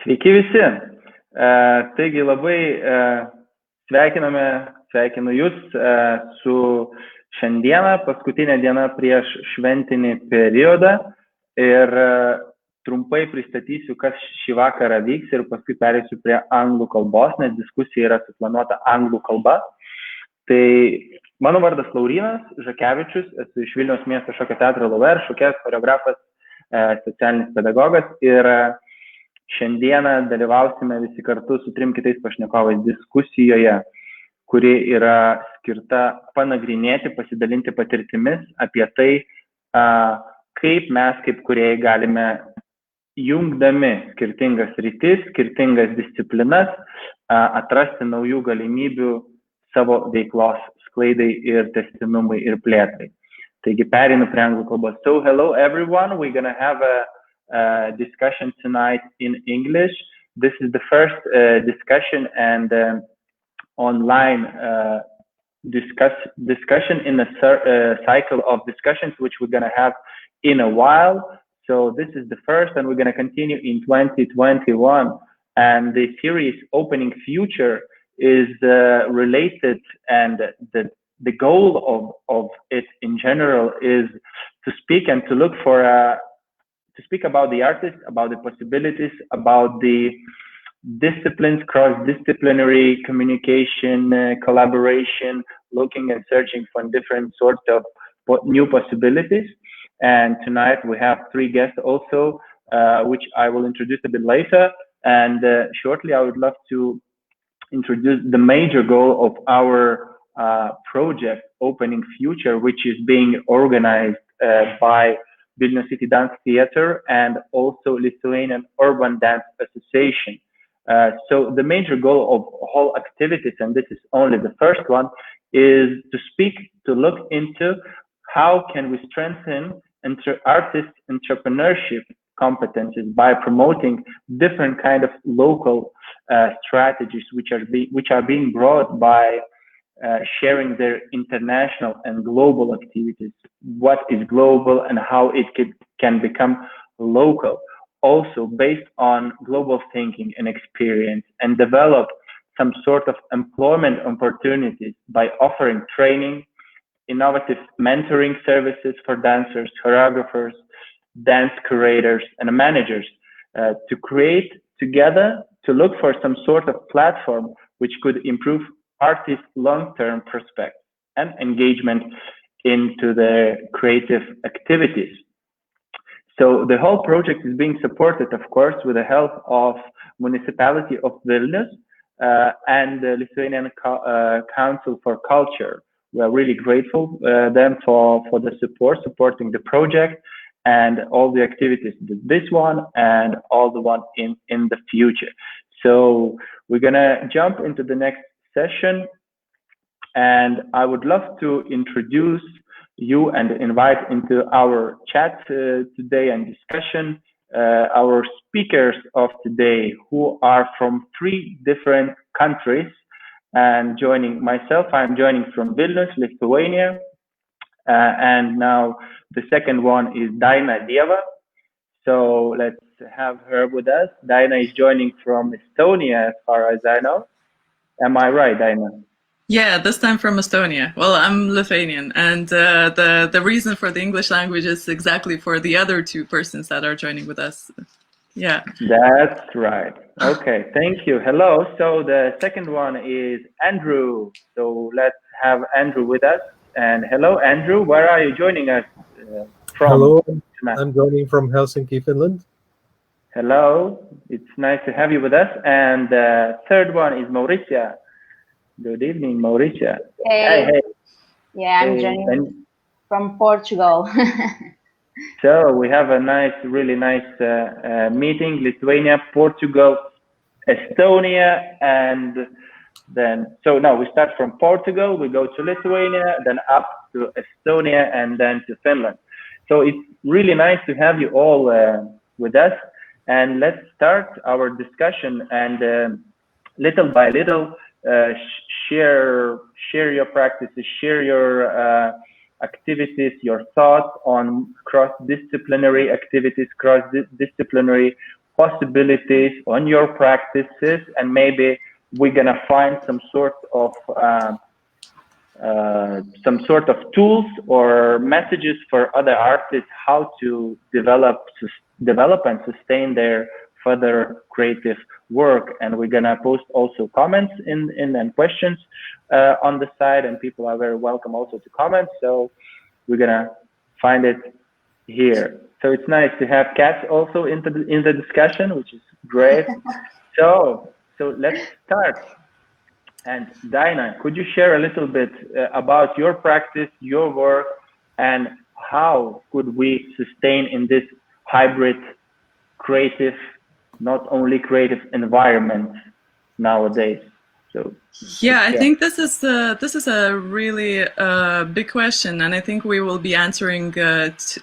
Sveiki visi. Taigi labai sveikinu Jūs su šiandieną, paskutinė diena prieš šventinį periodą ir trumpai pristatysiu, kas šį vakarą vyks ir paskui perėsiu prie anglų kalbos, nes diskusija yra suplanuota anglų kalba. Tai mano vardas Laurynas, Žakevičius, esu iš Vilniaus miesto šokio teatro LOW AIR, šokėjas, choreografas, socialinis pedagogas ir šiandieną dalyvausime visi kartu su 3 kitais pašnekovais diskusijoje, kuri yra skirta panagrinėti, pasidalinti patirtimis apie tai, kaip mes kaip kūrėjai galime jungdami skirtingas rytis, skirtingas disciplinas, atrasti naujų galimybių savo veiklos sklaidai ir tęstinumui ir plėtrai. Taigi perinu prie anglų kalbos. So hello everyone, we're gonna have a discussion tonight in English. This is the first discussion and online discussion in a cycle of discussions which we're going to have in a while. So this is the first, and we're going to continue in 2021. And the series Opening Future is related, and the goal of it in general is to speak and to look for to speak about the artist, about the possibilities, about the disciplines, cross-disciplinary communication, collaboration, looking and searching for different sorts of new possibilities. And tonight we have 3 guests also, which I will introduce a bit later. And shortly I would love to introduce the major goal of our project, Opening Future, which is being organized by Vilnius City Dance Theatre and also Lithuanian Urban Dance Association. So the major goal of all activities, and this is only the first one, is to speak, to look into how can we strengthen artist entrepreneurship competencies by promoting different kind of local strategies which are being brought by sharing their international and global activities. What is global and how it can become local. Also based on global thinking and experience, and develop some sort of employment opportunities by offering training, innovative mentoring services for dancers, choreographers, dance curators, and managers to create together, to look for some sort of platform which could improve artists' long-term prospects and engagement into their creative activities. So the whole project is being supported, of course, with the help of Municipality of Vilnius and the Lithuanian Council for Culture. We are really grateful them for the supporting the project and all the activities, this one and all the one in the future. So we're gonna jump into the next session, and I would love to introduce you and invite into our chat today and discussion our speakers of today, who are from 3 different countries. And joining myself, I'm joining from Vilnius, Lithuania, and now the second one is Daina. So let's have her with us. Daina is joining from Estonia, as far as I know. Am I right, Daina? Yeah, this time from Estonia. Well, I'm Lithuanian, and the reason for the English language is exactly for the other 2 persons that are joining with us. Yeah. That's right. Okay, thank you. Hello. So the second one is Andrew. So let's have Andrew with us. And hello, Andrew. Where are you joining us from? Hello, I'm joining from Helsinki, Finland. Hello. It's nice to have you with us. And the third one is Mauricia. Good evening, Mauricia. Hey. Yeah, I'm joining from Portugal. So we have a really nice meeting. Lithuania, Portugal, Estonia, and then, so now we start from Portugal, we go to Lithuania, then up to Estonia, and then to Finland. So it's really nice to have you all with us. And let's start our discussion, and little by little, share your practices, share your activities, your thoughts on cross-disciplinary activities, cross-disciplinary possibilities, on your practices, and maybe we're gonna find some sort of tools or messages for other artists how to develop and sustain their further creative work. And we're gonna post also comments and questions on the side, and people are very welcome also to comment. So we're gonna find it here. So it's nice to have cats also in the discussion, which is great. So let's start. And Daina, could you share a little bit about your practice, your work, and how could we sustain in this hybrid creative, not only creative environment nowadays? So yeah, I think this is a really big question, and I think we will be answering it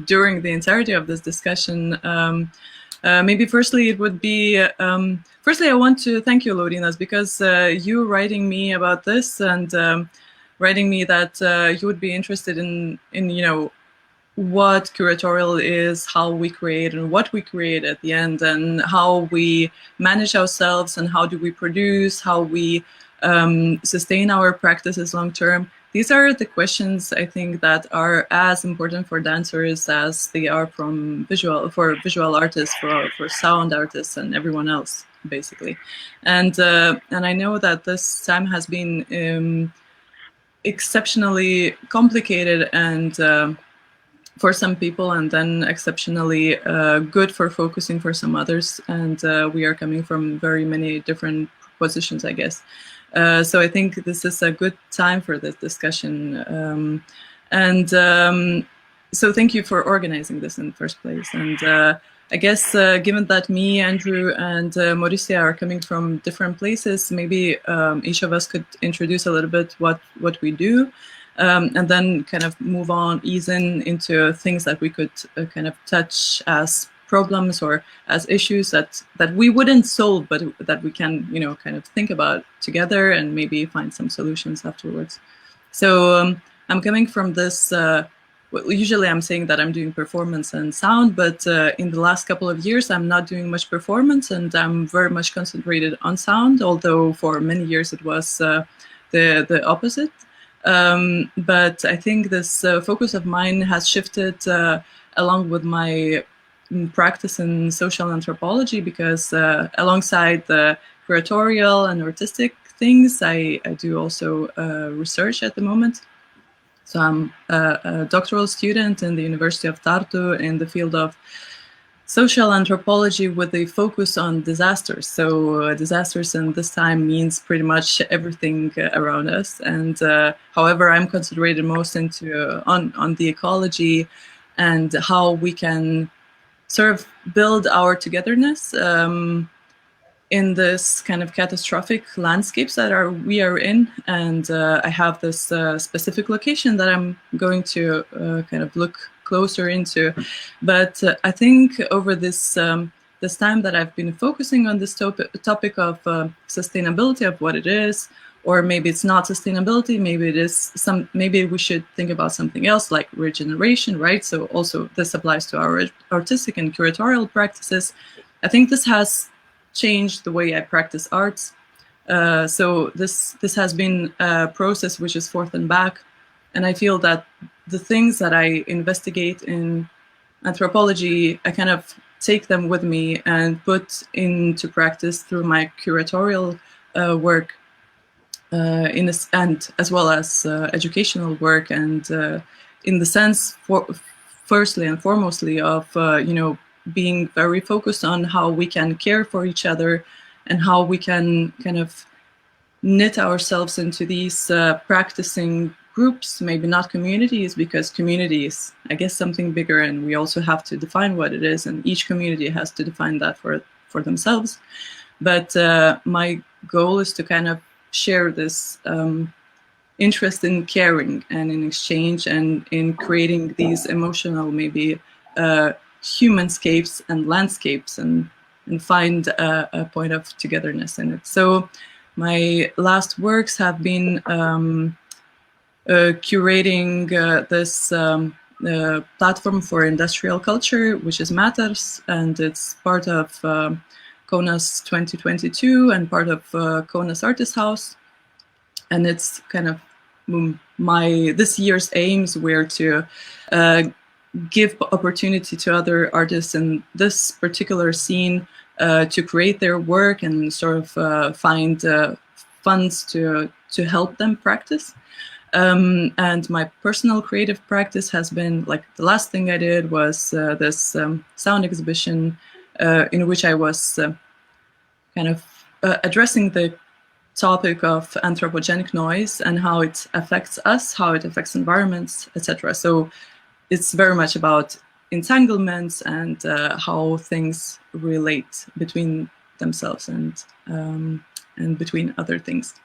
during the entirety of this discussion. Maybe firstly, it would be firstly, I want to thank you, Laurynas, because you writing me about this and writing me that you would be interested in what curatorial is, how we create and what we create at the end, and how we manage ourselves and how do we produce, how we sustain our practices long term. These are the questions I think that are as important for dancers as they are for visual artists, for sound artists, and everyone else, basically. And I know that this time has been exceptionally complicated and for some people, and then exceptionally good for focusing for some others. And we are coming from very many different positions, I guess. So I think this is a good time for this discussion. So thank you for organizing this in the first place. And I guess given that me, Andrew, and Mauricia are coming from different places, maybe each of us could introduce a little bit what we do. And then kind of move on, ease into things that we could kind of touch as problems or as issues that we wouldn't solve, but that we can, kind of think about together and maybe find some solutions afterwards. So I'm coming from this, usually I'm saying that I'm doing performance and sound, but in the last couple of years, I'm not doing much performance and I'm very much concentrated on sound, although for many years it was the opposite. But I think this focus of mine has shifted along with my practice in social anthropology, because alongside the curatorial and artistic things, I do also research at the moment. So I'm a doctoral student in the University of Tartu in the field of social anthropology with a focus on disasters. So disasters in this time means pretty much everything around us. And however, I'm concentrated most on the ecology and how we can sort of build our togetherness in this kind of catastrophic landscapes that we are in. And I have this specific location that I'm going to kind of look closer into. But I think over this this time that I've been focusing on this topic of sustainability of what it is, or maybe it's not sustainability, maybe it is maybe we should think about something else like regeneration, right? So also this applies to our artistic and curatorial practices. I think this has changed the way I practice arts. So this has been a process which is forth and back. And I feel that the things that I investigate in anthropology, I kind of take them with me and put into practice through my curatorial work, and as well as educational work, and in the sense, firstly and foremostly, of being very focused on how we can care for each other and how we can kind of knit ourselves into these practicing groups, maybe not communities, because community is, I guess, something bigger, and we also have to define what it is, and each community has to define that for themselves. But my goal is to kind of share this interest in caring and in exchange and in creating these emotional, maybe humanscapes and landscapes, and find a point of togetherness in it. So my last works have been curating this platform for industrial culture, which is Matters, and it's part of Kaunas 2022 and part of Kaunas Artist House. And it's kind of this year's aims were to give opportunity to other artists in this particular scene to create their work and sort of find funds to help them practice. And my personal creative practice has been, like, the last thing I did was this sound exhibition in which I was kind of addressing the topic of anthropogenic noise and how it affects us, how it affects environments, etc. So it's very much about entanglements and how things relate between themselves and between other things.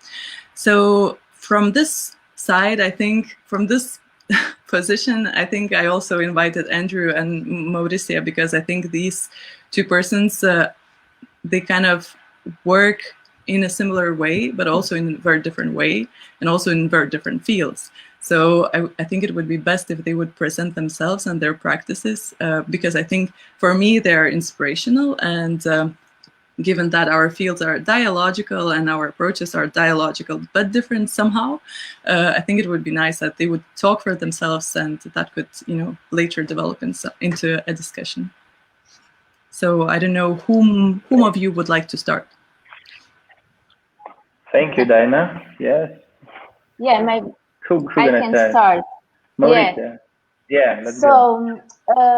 So from this side, I think, from this position, I think I also invited Andrew and Mauricia, because I think these two persons, they kind of work in a similar way, but also in a very different way, and also in very different fields. So I think it would be best if they would present themselves and their practices, because I think for me they're inspirational, and given that our fields are dialogical and our approaches are dialogical but different somehow, I think it would be nice that they would talk for themselves, and that could, later develop into a discussion. So I don't know whom of you would like to start. Thank you, Daina. Yes. Yeah, maybe I can start. Mauricia. Yeah, let's go.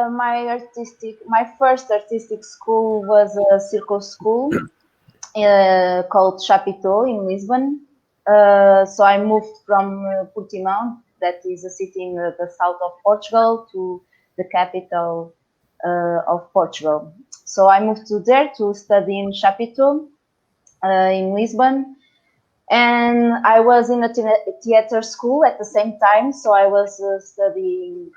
My first artistic school was a circus school called Chapitão in Lisbon. So I moved from Portimão, that is a city in the south of Portugal, to the capital of Portugal. So I moved to there to study in Chapitão in Lisbon. And I was in a theater school at the same time, so I was studying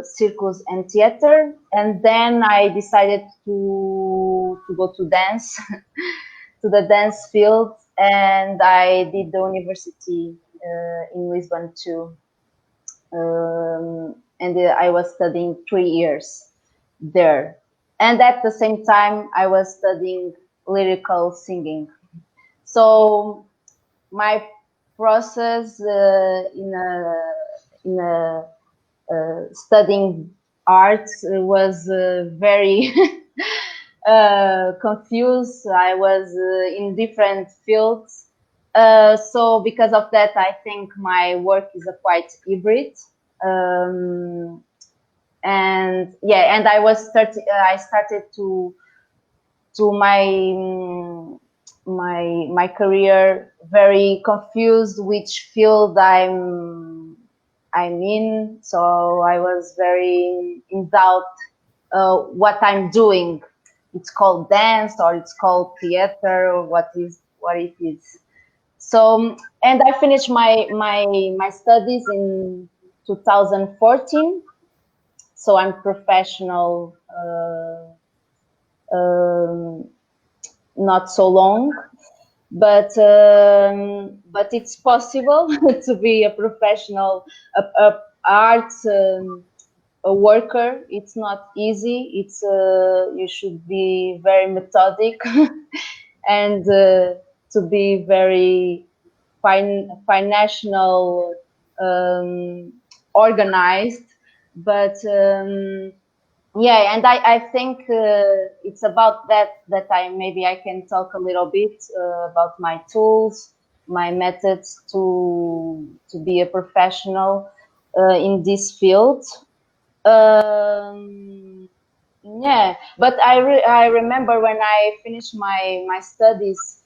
circus and theater, and then I decided to go to dance, to the dance field, and I did the university in Lisbon too, and I was studying 3 years there, and at the same time I was studying lyrical singing. So my process in studying arts was very confused. I was in different fields. So because of that, I think my work is quite hybrid. And yeah, and I started to my career very confused which field I'm in, so I was very in doubt what I'm doing. It's called dance or it's called theater, or what it is. So, and I finished my studies in 2014, so I'm professional not so long, but it's possible to be a professional arts a worker. It's not easy. It's you should be very methodic and to be very financial organized, but yeah, and I think it's about that maybe I can talk a little bit about my tools, my methods to be a professional in this field. Yeah, but I remember when I finished my studies,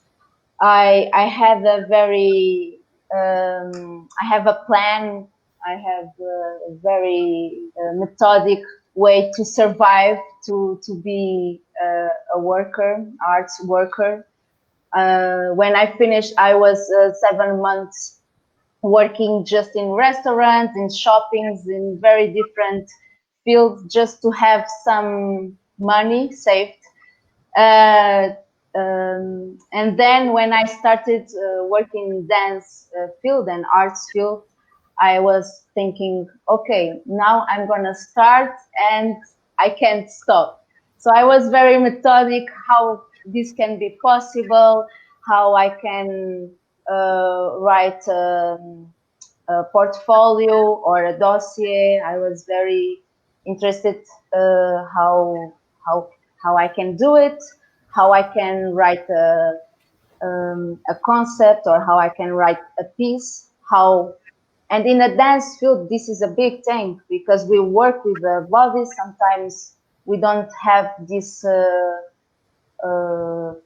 I had a very I have a plan. I have a very methodic way to survive, to be a worker, arts worker. When I finished, I was 7 months working just in restaurants, in shoppings, in very different fields, just to have some money saved. And then when I started working in dance field and arts field, I was thinking, okay, now I'm gonna start and I can't stop. So I was very methodic how this can be possible, how I can write a portfolio or a dossier. I was very interested how I can do it, how I can write a concept, or how I can write a piece. And in a dance field, this is a big thing because we work with the body. Sometimes we don't have this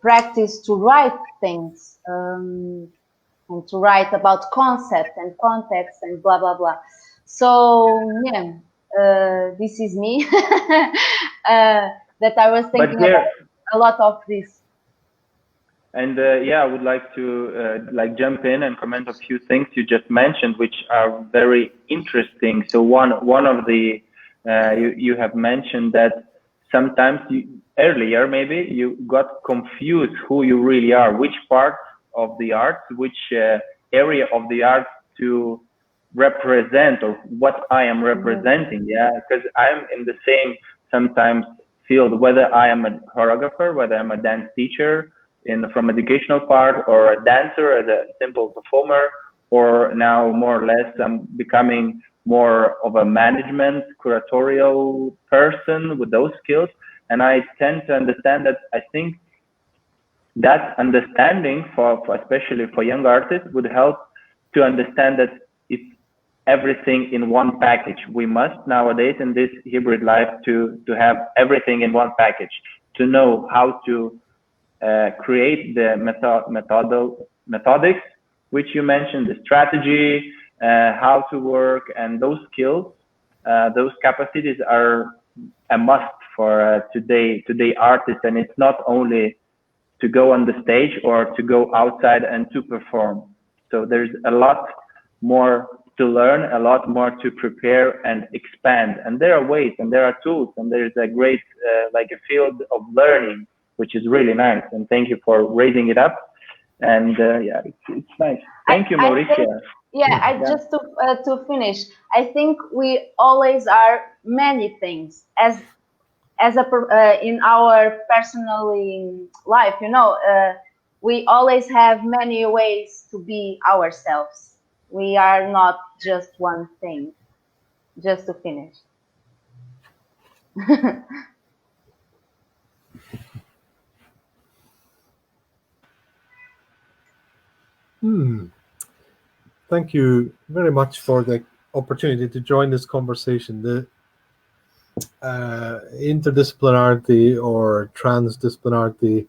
practice to write things. And to write about concept and context and blah, blah, blah. So, yeah, this is me, that I was thinking about a lot of this. And yeah, I would like to jump in and comment a few things you just mentioned, which are very interesting. So one of the, you have mentioned that sometimes earlier, maybe you got confused who you really are, which part of the art, which area of the art to represent, or what I am representing. Yeah, because I'm in the same sometimes field, whether I am a choreographer, whether I'm a dance teacher from educational part, or a dancer as a simple performer, or now more or less I'm becoming more of a management curatorial person with those skills. And I tend to understand that I think that understanding for especially for young artists would help to understand that it's everything in one package. We must nowadays in this hybrid life to have everything in one package, to know how to create the methodics, which you mentioned, the strategy, how to work, and those skills, those capacities are a must for today artists. And it's not only to go on the stage or to go outside and to perform. So there's a lot more to learn, a lot more to prepare and expand. And there are ways and there are tools, and there's a great like a field of learning, which is really nice. And thank you for raising it up. And yeah, it's nice. Thank you, Mauricia. Just to finish, I think we always are many things as in our personal life, you know, we always have many ways to be ourselves. We are not just one thing. Just to finish. Thank you very much for the opportunity to join this conversation. The interdisciplinarity or transdisciplinarity,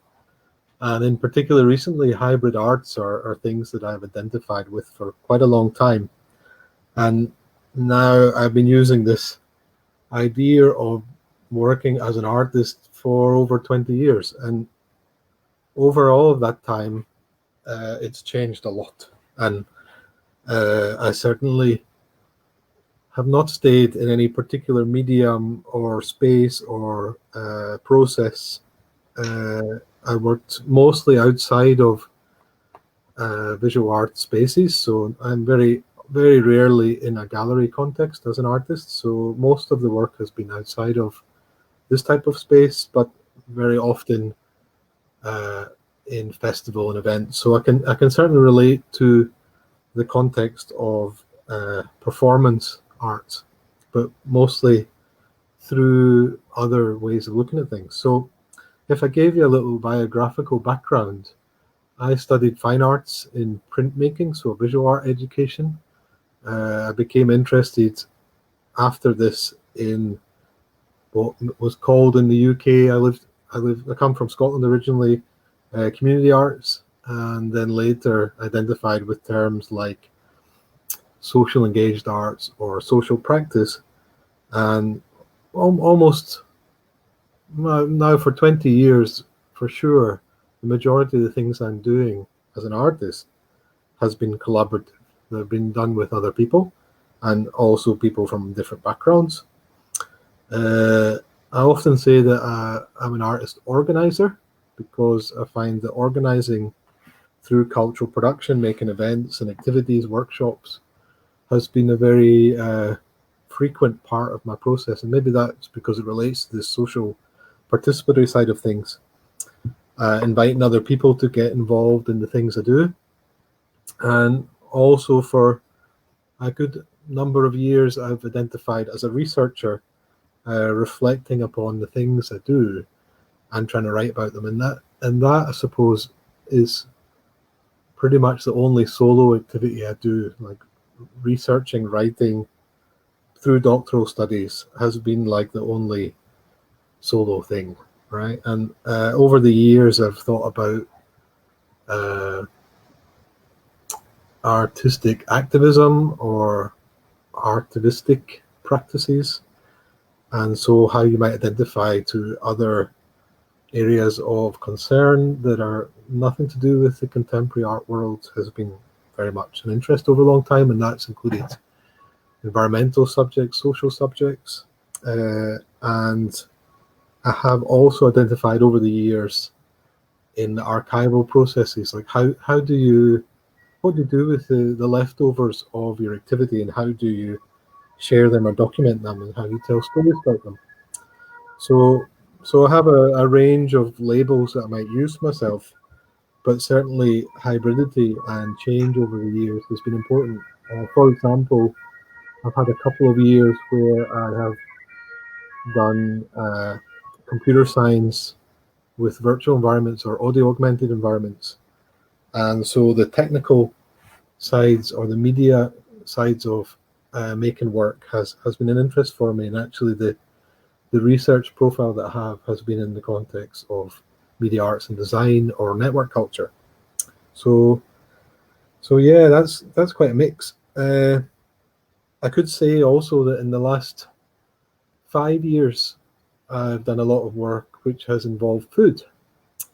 and in particular recently hybrid arts are things that I've identified with for quite a long time. And now I've been using this idea of working as an artist for over 20 years. And over all of that time, it's changed a lot. And I certainly have not stayed in any particular medium or space or process. I worked mostly outside of visual art spaces, so I'm very, very rarely in a gallery context as an artist. So most of the work has been outside of this type of space, but very often in festival and events. So I can certainly relate to the context of performance art, but mostly through other ways of looking at things. So if I gave you a little biographical background, I studied fine arts in printmaking, so visual art education. I became interested after this in what was called in the UK, I come from Scotland originally, community arts, and then later identified with terms like social engaged arts or social practice. And almost now for 20 years, for sure, the majority of the things I'm doing as an artist has been collaborative. They've been done with other people and also people from different backgrounds. I often say that I'm an artist organizer because I find that organizing through cultural production, making events and activities, workshops, has been a very frequent part of my process, and maybe that's because it relates to the social participatory side of things, inviting other people to get involved in the things I do. And also for a good number of years I've identified as a researcher, reflecting upon the things I do and trying to write about them, and that I suppose is pretty much the only solo activity I do. Like researching, writing through doctoral studies has been like the only solo thing, right? And over the years I've thought about artistic activism or artivistic practices, and so how you might identify to other areas of concern that are nothing to do with the contemporary art world has been very much an interest over a long time, and that's included environmental subjects, social subjects, and I have also identified over the years in archival processes, like what do you do with the leftovers of your activity, and how do you share them or document them, and how you tell stories about them. So I have a range of labels that I might use myself, but certainly hybridity and change over the years has been important. For example, I've had a couple of years where I have done computer science with virtual environments or audio augmented environments. And so the technical sides or the media sides of making work has been an interest for me. And actually the research profile that I have has been in the context of media arts and design or network culture. So yeah, that's quite a mix. I could say also that in the last 5 years, I've done a lot of work which has involved food,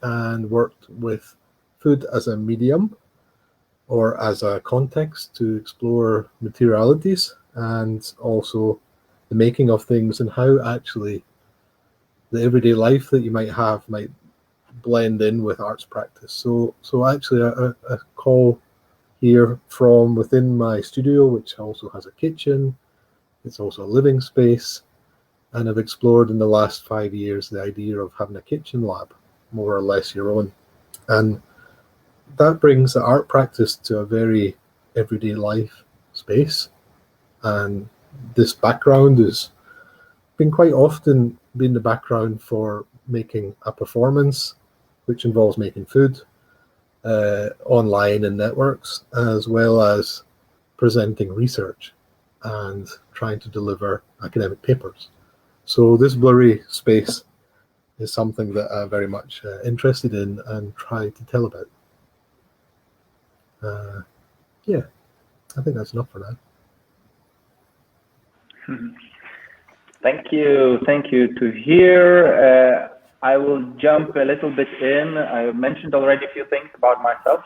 and worked with food as a medium or as a context to explore materialities, and also the making of things and how actually the everyday life that you might have might blend in with arts practice. So actually a call here from within my studio, which also has a kitchen. It's also a living space, and I've explored in the last 5 years the idea of having a kitchen lab, more or less your own. And that brings the art practice to a very everyday life space. And this background has been quite often been the background for making a performance, which involves making food online and networks, as well as presenting research and trying to deliver academic papers. So this blurry space is something that I'm very much interested in and try to tell about. Yeah, I think that's enough for now. Thank you to hear. I will jump a little bit in. I mentioned already a few things about myself,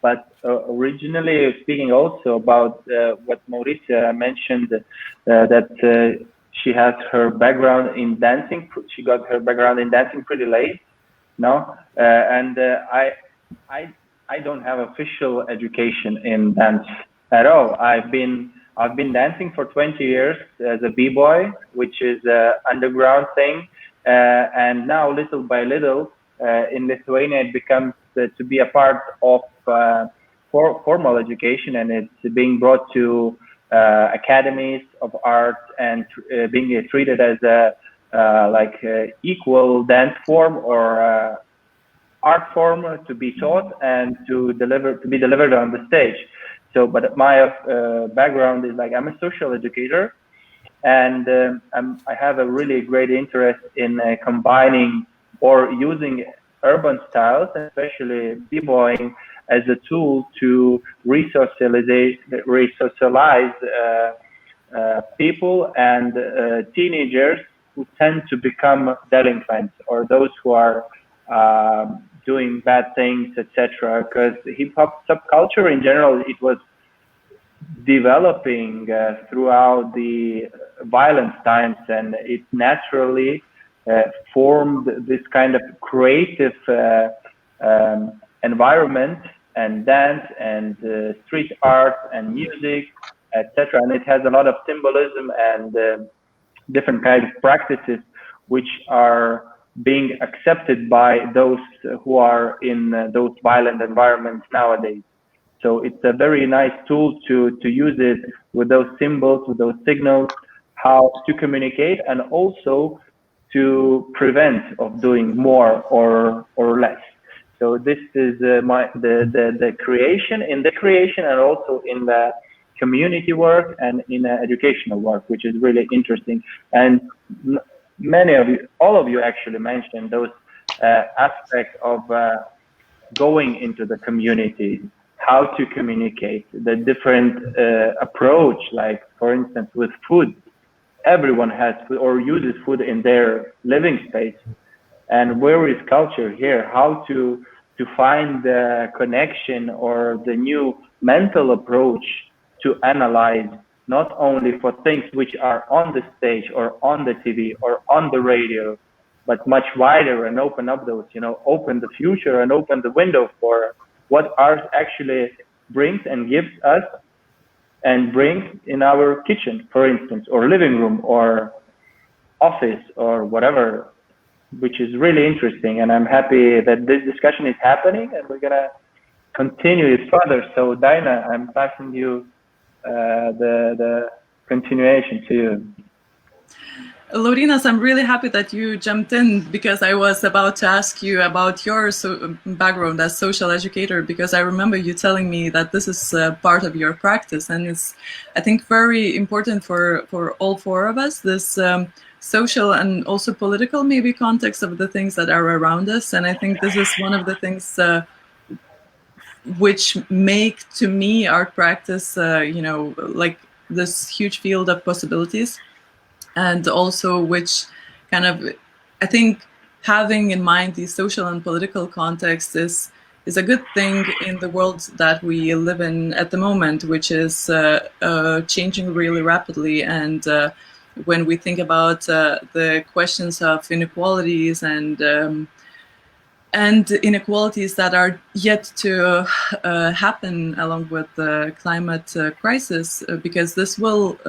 but originally speaking also about what Mauricia mentioned, that she has her background in dancing. She got her background in dancing pretty late, no? And I don't have official education in dance at all. I've been dancing for 20 years as a b-boy, which is an underground thing. And now, little by little, in Lithuania, it becomes to be a part of formal education, and it's being brought to academies of art and being treated as a equal dance form or art form to be taught and to be delivered on the stage. So, but my background is like I'm a social educator. And I have a really great interest in combining or using urban styles, especially b-boying, as a tool to resocialize people and teenagers who tend to become delinquents, or those who are doing bad things, etc. Because hip-hop subculture in general, it was developing throughout the violent times, and it naturally formed this kind of creative environment, and dance and street art and music etc. And it has a lot of symbolism and different kinds of practices which are being accepted by those who are in those violent environments nowadays. So it's a very nice tool to use it with those symbols, with those signals, how to communicate, and also to prevent of doing more or less. So this is the creation, in the creation, and also in the community work and in educational work, which is really interesting. And many of you, all of you actually mentioned those aspects of going into the community, how to communicate, the different approach, like for instance with food. Everyone has food or uses food in their living space. And where is culture here? How to find the connection or the new mental approach to analyze not only for things which are on the stage or on the TV or on the radio, but much wider, and open up those, open the future and open the window for what art actually brings and gives us and brings in our kitchen, for instance, or living room or office or whatever, which is really interesting. And I'm happy that this discussion is happening, and we're gonna continue it further. So Daina, I'm passing you the continuation to you. Laurynas, I'm really happy that you jumped in, because I was about to ask you about your background as social educator, because I remember you telling me that this is part of your practice, and it's, I think, very important for all four of us, this social and also political maybe context of the things that are around us. And I think this is one of the things which make, to me, art practice, like this huge field of possibilities. And also which kind of, I think, having in mind these social and political contexts is a good thing in the world that we live in at the moment, which is changing really rapidly. And when we think about the questions of inequalities and inequalities that are yet to happen along with the climate crisis, because this will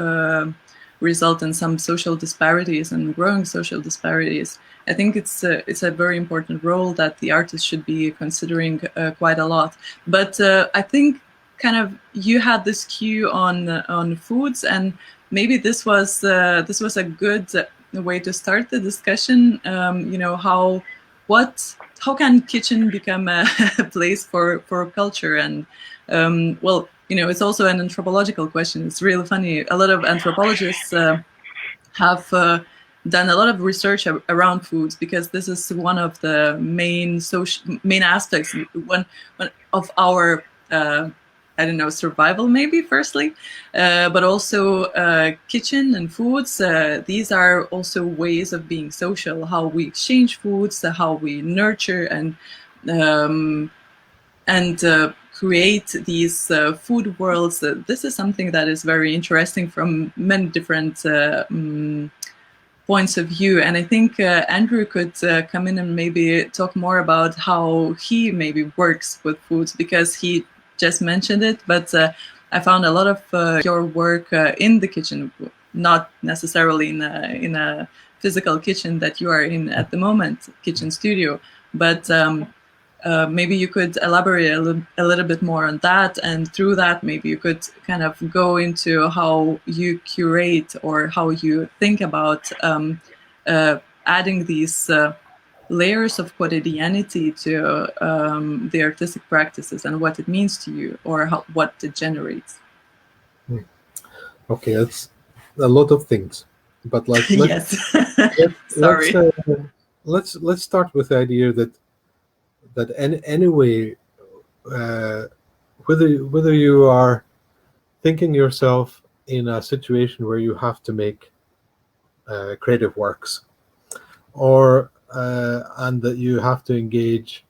result in some social disparities and growing social disparities. I think it's a very important role that the artist should be considering quite a lot. But I think kind of you had this cue on foods, and maybe this was a good way to start the discussion. How can kitchen become a place for culture? And well, it's also an anthropological question. It's really funny. A lot of anthropologists have done a lot of research around foods, because this is one of the main aspects of our survival, maybe firstly, but also kitchen and foods. These are also ways of being social, how we exchange foods, how we nurture and create these food worlds. This is something that is very interesting from many different points of view. And I think Andrew could come in and maybe talk more about how he maybe works with foods, because he just mentioned it, but I found a lot of your work in the kitchen, not necessarily in a physical kitchen that you are in at the moment, kitchen studio, but maybe you could elaborate a little bit more on that, and through that maybe you could kind of go into how you curate or how you think about adding these layers of quotidianity to the artistic practices, and what it means to you, or what it generates. Okay, that's a lot of things, but yes. Sorry. Let's start with the idea that anyway, whether you are thinking yourself in a situation where you have to make creative works, or and that you have to engage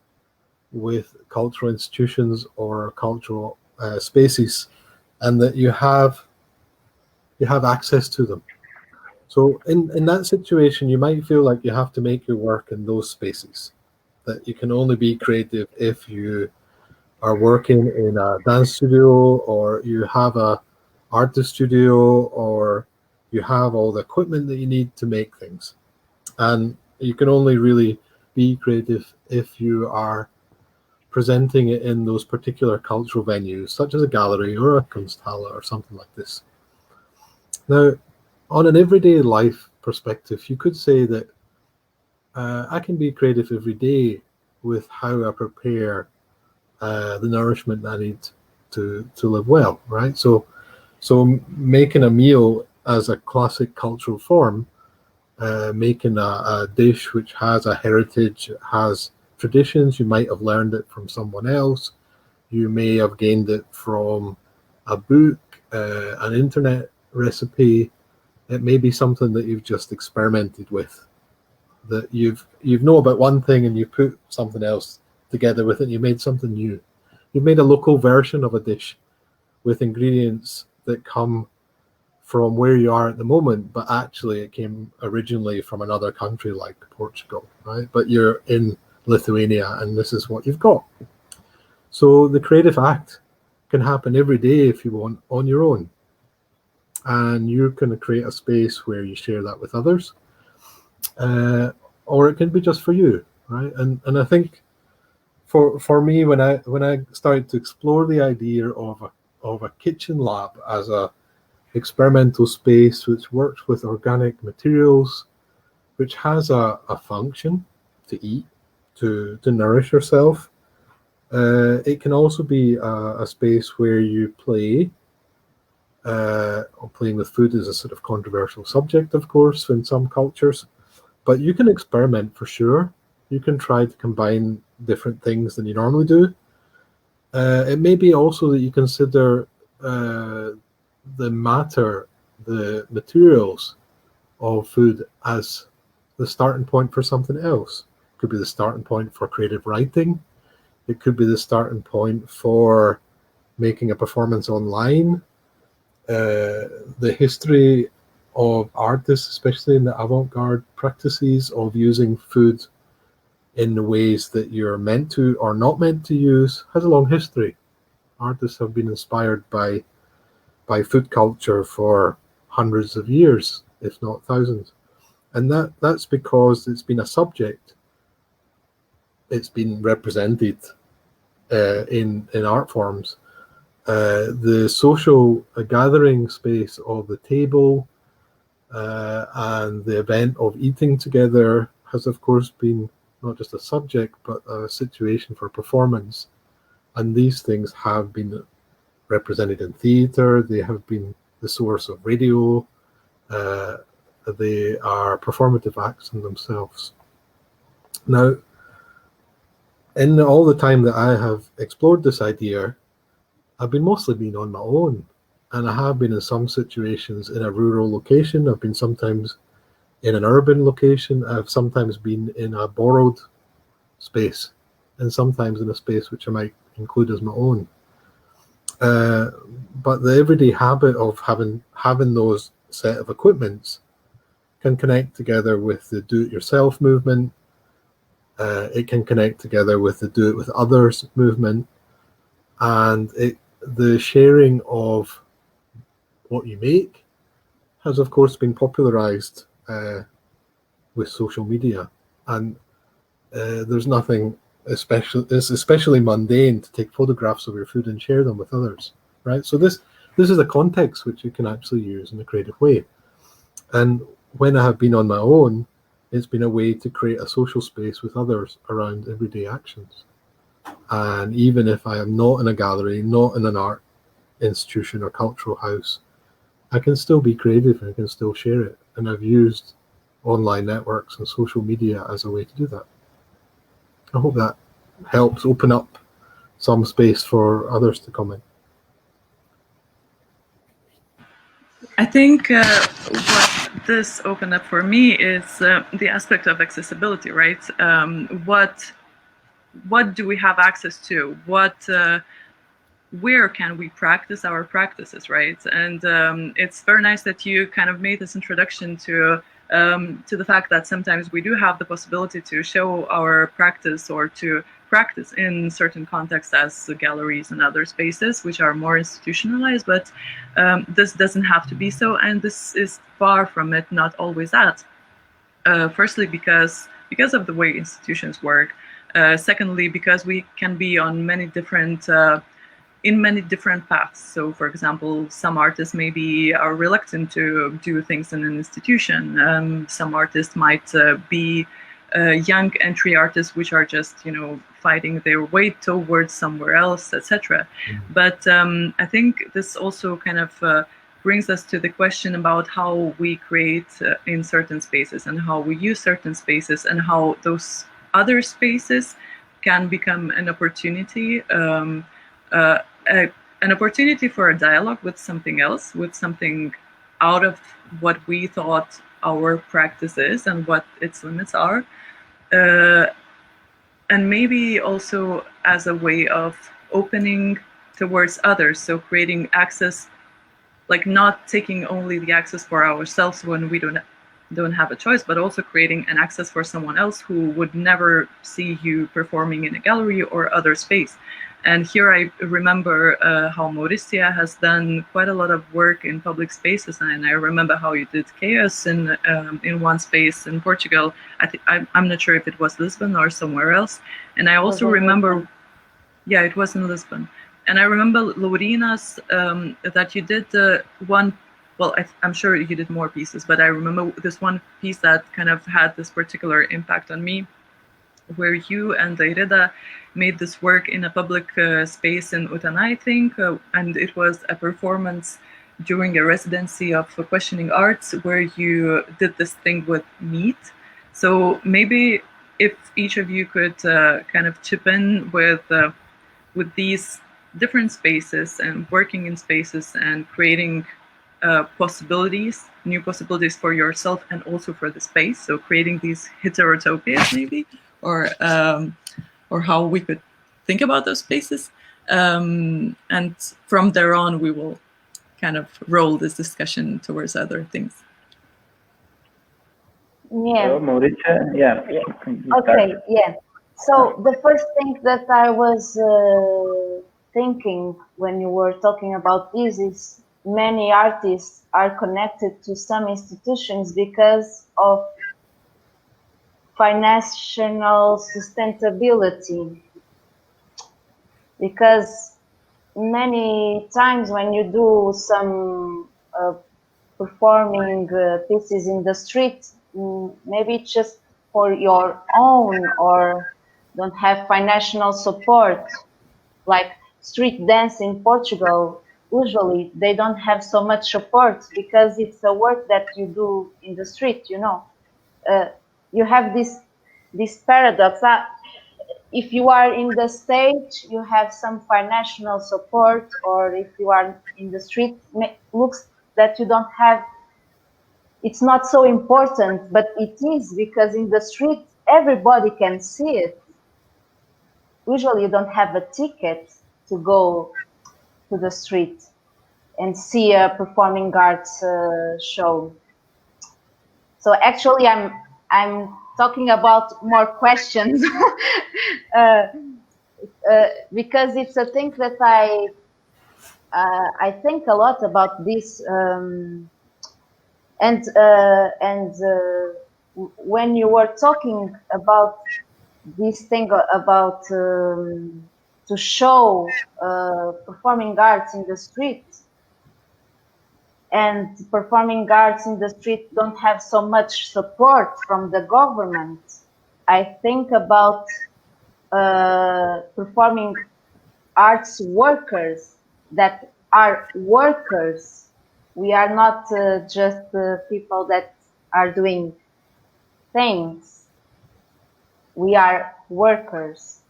with cultural institutions or cultural spaces, and that you have access to them. So in that situation, you might feel like you have to make your work in those spaces, that you can only be creative if you are working in a dance studio, or you have a artist studio, or you have all the equipment that you need to make things. And you can only really be creative if you are presenting it in those particular cultural venues, such as a gallery or a Kunsthalle or something like this. Now, on an everyday life perspective, you could say that I can be creative every day with how I prepare the nourishment I need to live well, right? So making a meal as a classic cultural form, making a dish which has a heritage, has traditions, you might have learned it from someone else, you may have gained it from a book, an internet recipe, it may be something that you've just experimented with, that you've know about one thing and you put something else together with it, you made something new. You've made a local version of a dish with ingredients that come from where you are at the moment, but actually it came originally from another country like Portugal, right? But you're in Lithuania and this is what you've got. So the creative act can happen every day if you want on your own. And you can create a space where you share that with others. Or it can be just for you, right? And I think for me, when I started to explore the idea of a kitchen lab as a experimental space which works with organic materials, which has a function to eat, to nourish yourself. It can also be a space where you play. Playing with food is a sort of controversial subject, of course, in some cultures, but you can experiment for sure. You can try to combine different things than you normally do. It may be also that you consider the matter, the materials of food as the starting point for something else. It could be the starting point for creative writing. It could be the starting point for making a performance online. The history of artists, especially in the avant-garde practices of using food in the ways that you're meant to or not meant to use, has a long history. Artists have been inspired by food culture for hundreds of years, if not thousands. And that's because it's been a subject. It's been represented in art forms. The social gathering space of the table and the event of eating together has, of course, been not just a subject, but a situation for performance. And these things have been represented in theatre, they have been the source of radio, they are performative acts in themselves. Now, in all the time that I have explored this idea, I've been mostly on my own, and I have been in some situations in a rural location. I've been sometimes in an urban location. I've sometimes been in a borrowed space, and sometimes in a space which I might include as my own. But the everyday habit of having those set of equipments can connect together with the do-it-yourself movement. It can connect together with the do-it-with-others movement, and the sharing of what you make has, of course, been popularized with social media. And there's nothing it's especially mundane to take photographs of your food and share them with others, right? So this is a context which you can actually use in a creative way. And when I have been on my own, it's been a way to create a social space with others around everyday actions. And even if I am not in a gallery, not in an art institution or cultural house, I can still be creative and I can still share it. And I've used online networks and social media as a way to do that. I hope that helps open up some space for others to come in. I think what this opened up for me is the aspect of accessibility, right? What do we have access to? Where can we practice our practices, right? And it's very nice that you kind of made this introduction to the fact that sometimes we do have the possibility to show our practice or to practice in certain contexts as galleries and other spaces, which are more institutionalized, but this doesn't have to be so, and this is far from it, not always that. Firstly, because of the way institutions work. Secondly, because we can be on many different in many different paths. So, for example, some artists maybe are reluctant to do things in an institution. Some artists might be young entry artists, which are just, you know, fighting their way towards somewhere else, etc. But I think this also kind of brings us to the question about how we create in certain spaces and how we use certain spaces and how those other spaces can become an opportunity. An opportunity for a dialogue with something else, with something out of what we thought our practice is and what its limits are. And maybe also as a way of opening towards others. So creating access, like not taking only the access for ourselves when we don't have a choice, but also creating an access for someone else who would never see you performing in a gallery or other space. And here I remember how Mauricia has done quite a lot of work in public spaces, and I remember how you did chaos in one space in Portugal. I'm not sure if it was Lisbon or somewhere else. And I also remember, yeah, it was in Lisbon. And I remember Laurynas that you did one. Well, I'm sure you did more pieces, but I remember this one piece that kind of had this particular impact on me, where you and Daina made this work in a public space in Utana, I think, and it was a performance during a residency of questioning arts where you did this thing with meat. So maybe if each of you could kind of chip in with these different spaces and working in spaces and creating possibilities, new possibilities for yourself and also for the space. So creating these heterotopias maybe, or how we could think about those spaces. And from there on, we will kind of roll this discussion towards other things. Yeah. So, Mauricia, yeah. Okay, yeah. So the first thing that I was thinking when you were talking about this is many artists are connected to some institutions because of financial sustainability. Because many times when you do some performing pieces in the street, maybe just for your own or don't have financial support, like street dance in Portugal, usually they don't have so much support because it's a work that you do in the street, you know. You have this paradox. If you are in the stage, you have some financial support, or if you are in the street, looks that you don't have. It's not so important, but it is, because in the street everybody can see it. Usually you don't have a ticket to go to the street and see a performing arts show. So actually I'm talking about more questions because it's a thing that I think a lot about this, and when you were talking about this thing about to show performing arts in the street, and performing arts in the street don't have so much support from the government, I think about performing arts workers that are workers. We are not just people that are doing things. We are workers.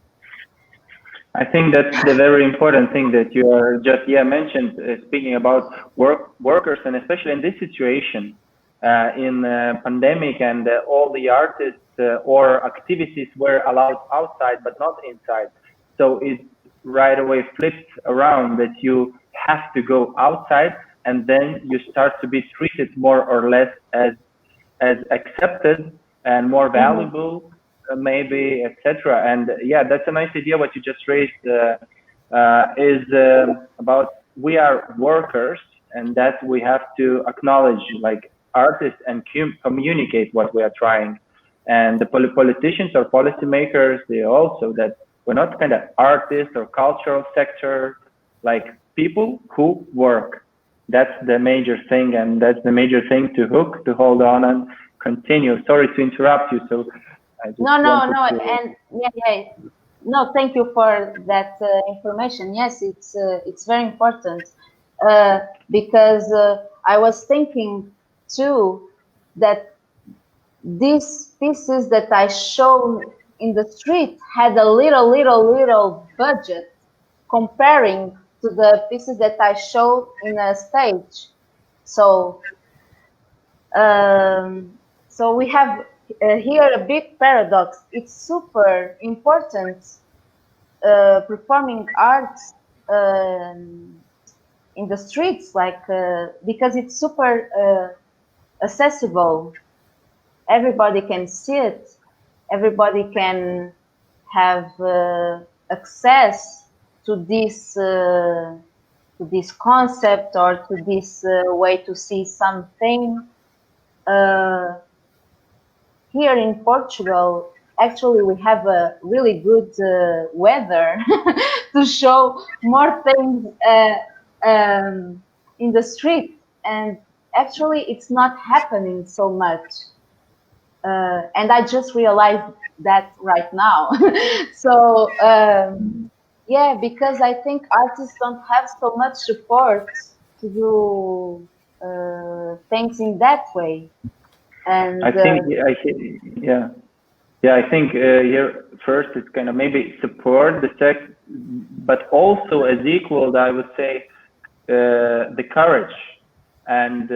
I think that's the very important thing that you are just mentioned, speaking about workers, and especially in this situation, in pandemic, and all the artists or activities were allowed outside but not inside. So it right away flips around that you have to go outside, and then you start to be treated more or less as accepted and more valuable maybe, etc. And yeah, that's a nice idea. What you just raised is about we are workers, and that we have to acknowledge, like artists, and communicate what we are trying. And the politicians or policymakers, they also that we're not kind of artists or cultural sector, like people who work. That's the major thing, and that's the major thing to hold on and continue. Sorry to interrupt you. So I just no, to... and yeah. No, thank you for that information. Yes, it's very important because I was thinking too that these pieces that I showed in the street had a little budget comparing to the pieces that I showed in a stage. So so we have here a big paradox. It's super important performing arts in the streets, like because it's super accessible. Everybody can see it. Everybody can have access to this concept or to this way to see something. Here in Portugal, actually, we have a really good weather to show more things in the street, and actually, it's not happening so much. And I just realized that right now. So yeah, because I think artists don't have so much support to do things in that way. And I think I think here first it's kind of maybe support the sex, but also as equal, I would say the courage and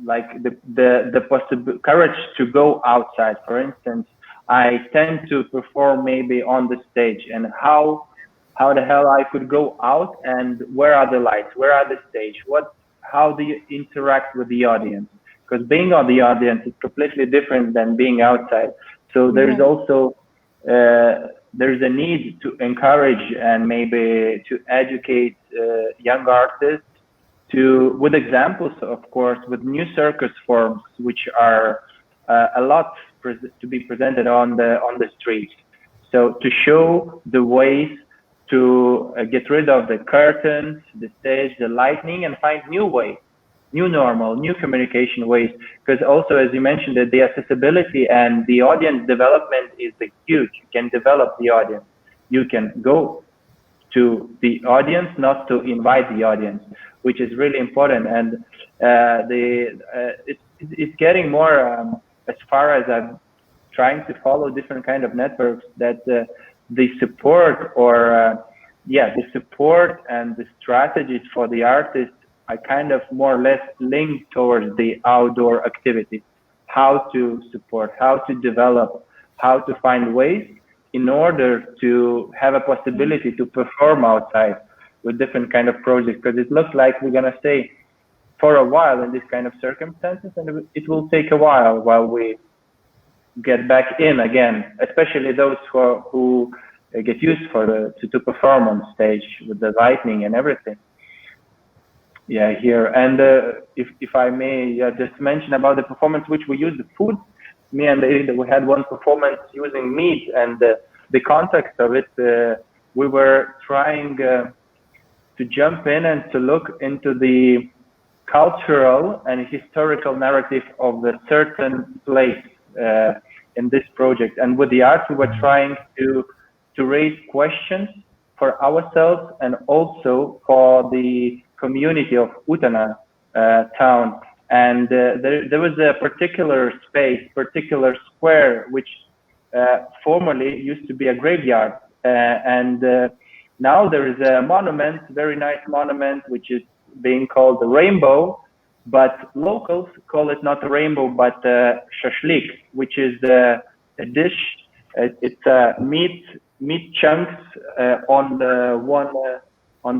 like the possible courage to go outside. For instance, I tend to perform maybe on the stage, and how the hell I could go out, and where are the lights, where are the stage, how do you interact with the audience? Because being on the audience is completely different than being outside. So there's also there's a need to encourage and maybe to educate young artists with examples, of course, with new circus forms, which are a lot to be presented on the street. So to show the ways to get rid of the curtains, the stage, the lighting, and find new ways, new normal, new communication ways. Because also, as you mentioned, that the accessibility and the audience development is huge. You can develop the audience. You can go to the audience, not to invite the audience, which is really important. And it's getting more as far as I'm trying to follow different kind of networks, that the support or the support and the strategies for the artists are kind of more or less linked towards the outdoor activity, how to support, how to develop, how to find ways in order to have a possibility to perform outside with different kind of projects. Because it looks like we're going to stay for a while in this kind of circumstances, and it will take a while we get back in again, especially those who get used to perform on stage with the lighting and everything. Yeah, here. And if I may just mention about the performance, which we used the food. Me and Daina, we had one performance using meat, and the context of it, we were trying to jump in and to look into the cultural and historical narrative of a certain place in this project. And with the art, we were trying to raise questions for ourselves and also for the community of Utena town. And there was a particular space, particular square, which formerly used to be a graveyard. And now there is a monument, very nice monument, which is being called the Rainbow, but locals call it not a rainbow, but shashlik, which is a dish. It's meat chunks on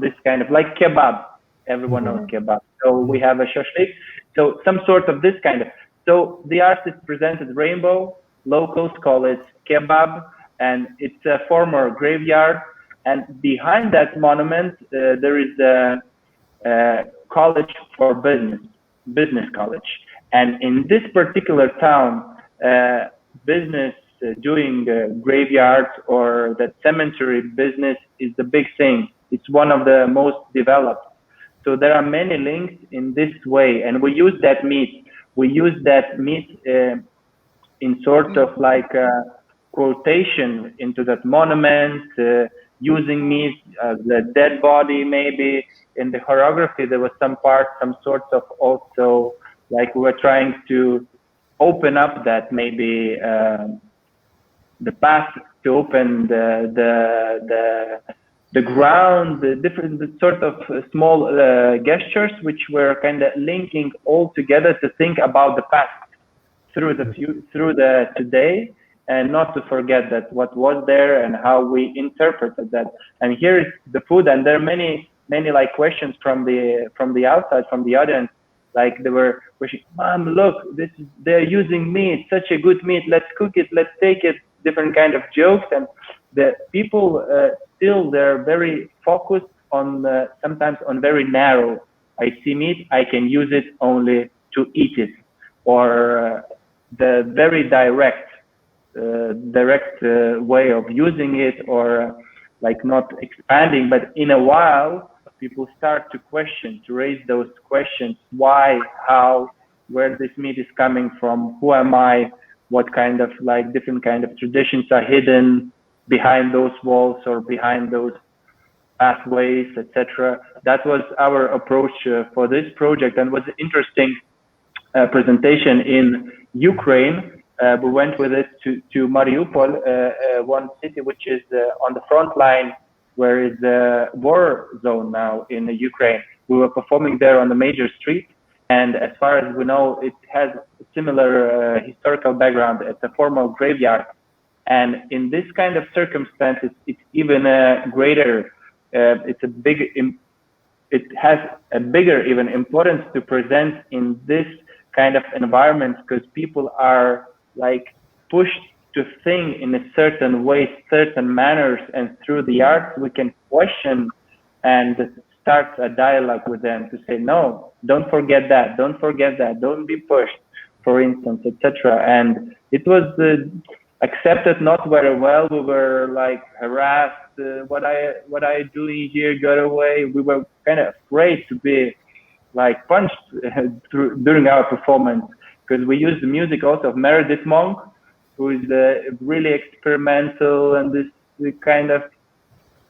this kind of like kebab. Everyone knows kebab. So we have a shashlik. So some sort of this kind of. So the artist presented rainbow, locals call it kebab, and it's a former graveyard. And behind that monument, there is a college for business college. And in this particular town, business doing graveyards or that cemetery business is the big thing. It's one of the most developed. So there are many links in this way, and we use that meat. We use that meat in sort of like a quotation into that monument, using meat as a dead body maybe. In the choreography, there was some sorts of also, like we were trying to open up that maybe the path to open the ground, the different sort of small gestures, which were kind of linking all together to think about the past through the today, and not to forget that what was there and how we interpreted that. And here is the food, and there are many like questions from the outside, from the audience. Like they were wishing, Mom, look, they're using meat, such a good meat. Let's cook it. Let's take it. Different kind of jokes, and the people still they're very focused on sometimes on very narrow. I see meat, I can use it only to eat it, or the very direct way of using it, or like not expanding. But in a while, people start to question, to raise those questions: why, how, where this meat is coming from, who am I, what kind of like different kind of traditions are hidden behind those walls or behind those pathways, etc. That was our approach for this project, and was an interesting presentation in Ukraine. We went with it to Mariupol, one city which is on the front line, where is the war zone now in Ukraine. We were performing there on the major street, and as far as we know, it has a similar historical background. It's a formal graveyard, and in this kind of circumstances, it's even greater. It has a bigger even importance to present in this kind of environment, because people are like pushed to think in a certain way, certain manners, and through the arts we can question and start a dialogue with them to say, no, don't forget that, don't forget that, don't be pushed, for instance, etc. And it was accepted not very well. We were like harassed. What are you doing here? Get away. We were kind of afraid to be like punched during our performance, because we used the music also of Meredith Monk, who is really experimental, and this kind of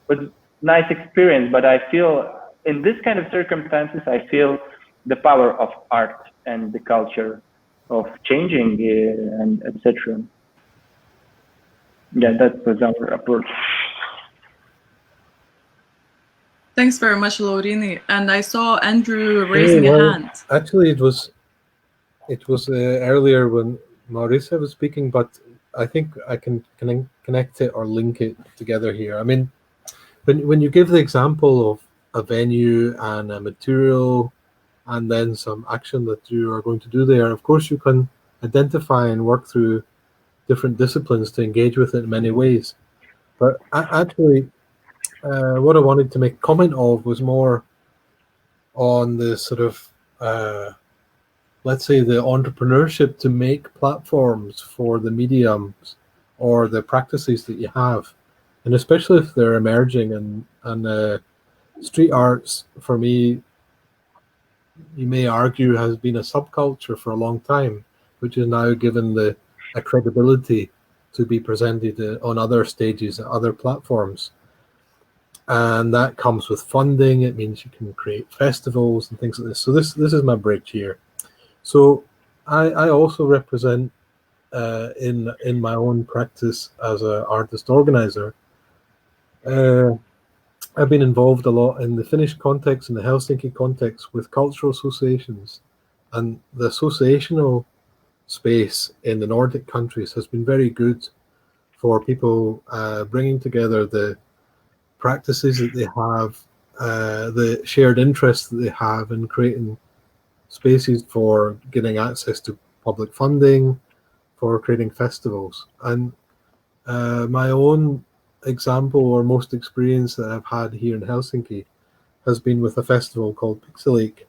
was nice experience. But I feel in this kind of circumstances, I feel the power of art and the culture of changing and etc. Yeah, that was our approach. Thanks very much, Laurynas. And I saw Andrew raising a hand. Actually, it was earlier when Mauricia was speaking, but I think I can connect it or link it together here. I mean, when you give the example of a venue and a material and then some action that you are going to do there, of course you can identify and work through different disciplines to engage with it in many ways. But actually, what I wanted to make comment of was more on the sort of let's say the entrepreneurship to make platforms for the mediums or the practices that you have, and especially if they're emerging. And street arts, for me, you may argue, has been a subculture for a long time, which is now given a credibility to be presented on other stages, other platforms. And that comes with funding. It means you can create festivals and things like this. So this is my bridge here. So I also represent in my own practice as an artist organizer. I've been involved a lot in the Finnish context, in the Helsinki context, with cultural associations, and the associational space in the Nordic countries has been very good for people bringing together the practices that they have, the shared interests that they have in creating spaces for getting access to public funding, for creating festivals. And my own example or most experience that I've had here in Helsinki has been with a festival called Pixelake.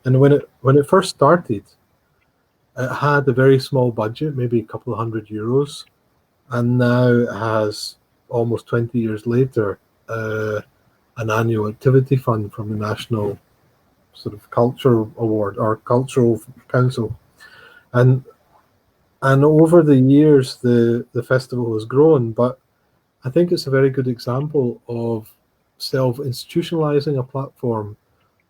And when it first started, it had a very small budget, maybe a couple of €100, and now it has, almost 20 years later, an annual activity fund from the National sort of Culture Award or Cultural Council. And over the years, the festival has grown, but I think it's a very good example of self-institutionalizing a platform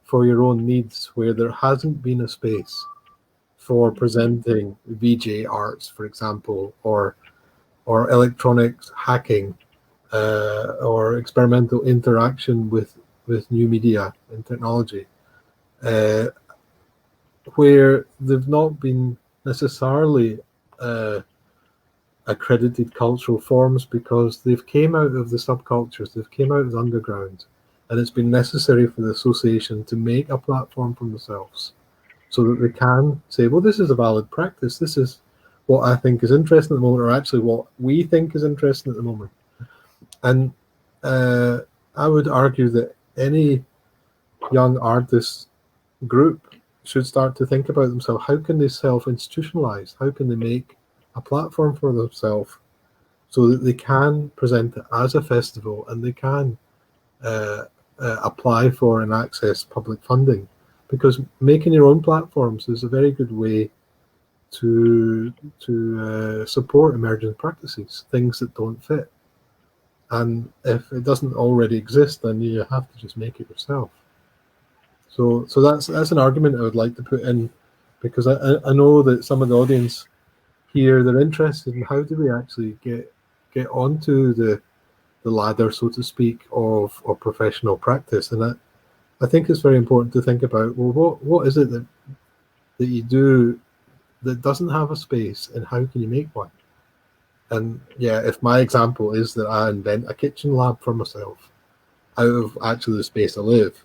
for your own needs, where there hasn't been a space for presenting VJ arts, for example, or electronics hacking, or experimental interaction with new media and technology, where they've not been necessarily accredited cultural forms, because they've came out of the subcultures, they've came out of the underground, and it's been necessary for the association to make a platform for themselves so that they can say, well, this is a valid practice, this is what I think is interesting at the moment, or actually what we think is interesting at the moment. And I would argue that any young artist group should start to think about themselves. How can they self-institutionalize? How can they make a platform for themselves so that they can present it as a festival and they can apply for and access public funding? Because making your own platforms is a very good way to support emerging practices, things that don't fit. And if it doesn't already exist, then you have to just make it yourself. So that's an argument I would like to put in, because I know that some of the audience here, they're interested in how do we actually get onto the ladder, so to speak, of professional practice. And I think it's very important to think about, well, what is it that you do that doesn't have a space, and how can you make one? And yeah, if my example is that I invent a kitchen lab for myself out of actually the space I live,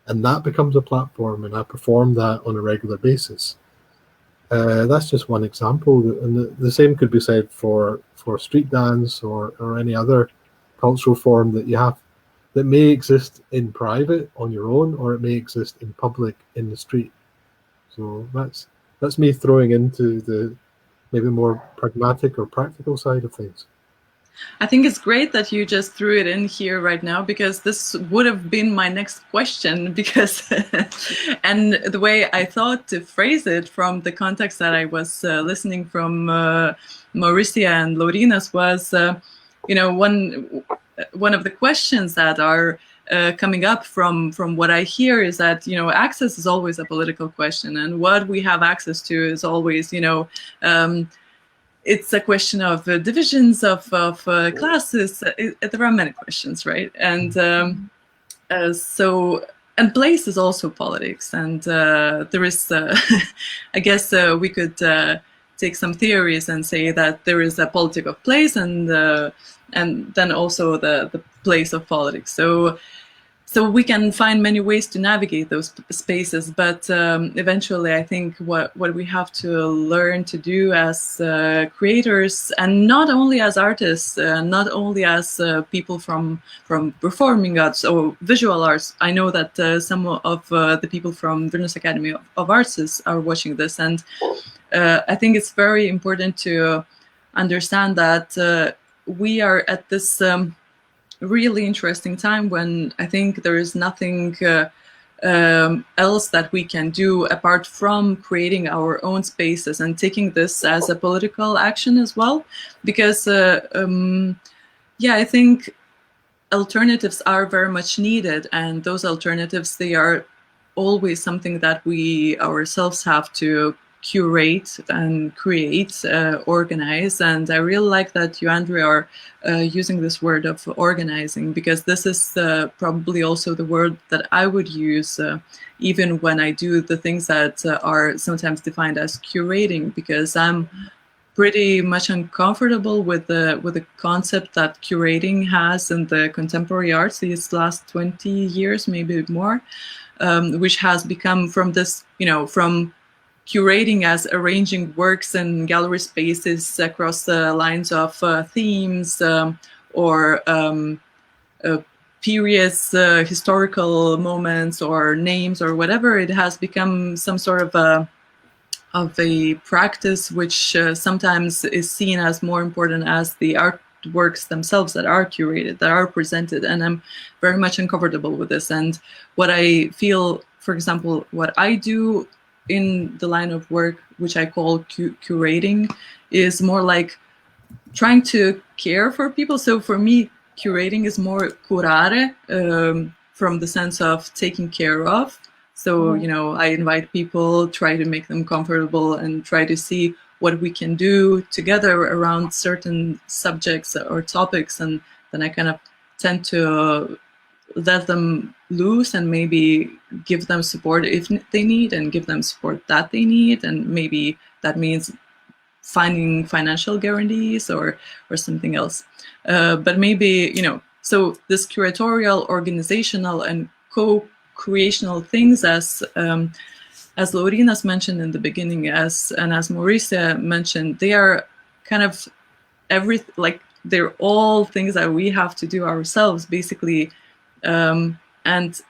and that becomes a platform, and I perform that on a regular basis, that's just one example. And the same could be said for street dance or any other cultural form that you have, that may exist in private on your own, or it may exist in public in the street. So that's me throwing into the maybe more pragmatic or practical side of things. I think it's great that you just threw it in here right now, because this would have been my next question, because and the way I thought to phrase it from the context that I was listening from Mauricia and Laurynas was, one of the questions that are coming up from what I hear is that, access is always a political question, and what we have access to is always, it's a question of divisions of classes. There are many questions, right? And and place is also politics, and there is, I guess we could take some theories and say that there is a politic of place, and then also the place of politics. So we can find many ways to navigate those spaces, but eventually I think what we have to learn to do as creators, and not only as artists, not only as people from performing arts or visual arts. I know that some of the people from Vilnius Academy of Arts are watching this, and I think it's very important to understand that we are at this really interesting time when I think there is nothing else that we can do apart from creating our own spaces and taking this as a political action as well, because I think alternatives are very much needed, and those alternatives, they are always something that we ourselves have to curate and create, organize. And I really like that you, Andrew, are using this word of organizing, because this is probably also the word that I would use even when I do the things that are sometimes defined as curating, because I'm pretty much uncomfortable with the concept that curating has in the contemporary arts these last 20 years, maybe more, which has become from this, from curating as arranging works in gallery spaces across the lines of themes or periods, historical moments or names or whatever. It has become some sort of a practice which sometimes is seen as more important as the artworks themselves that are curated, that are presented. And I'm very much uncomfortable with this. And what I feel, for example, what I do in the line of work, which I call curating, is more like trying to care for people. So for me, curating is more curare, from the sense of taking care of. So, you know, I invite people, try to make them comfortable and try to see what we can do together around certain subjects or topics. And then I kind of tend to let them loose and maybe give them support if they need and give them support that they need. And maybe that means finding financial guarantees or something else. But maybe, you know, so this curatorial, organizational, and co-creational things, as Laurynas mentioned in the beginning, as Mauricia mentioned, they are kind of they're all things that we have to do ourselves, basically. And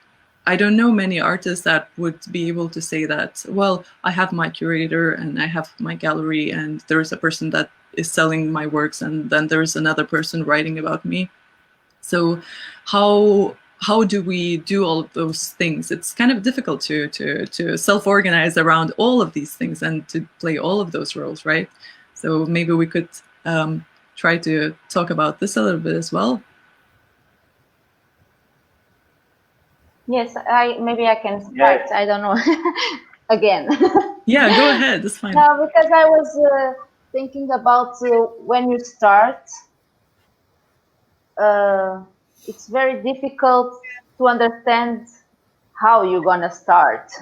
I don't know many artists that would be able to say that, well, I have my curator and I have my gallery and there's a person that is selling my works and then there's another person writing about me. So how do we do all of those things? It's kind of difficult to self-organize around all of these things and to play all of those roles, right? So maybe we could try to talk about this a little bit as well. Yes, maybe I can start. I don't know. Again. Yeah, go ahead. It's fine. No, because I was thinking about when you start, it's very difficult to understand how you're gonna start.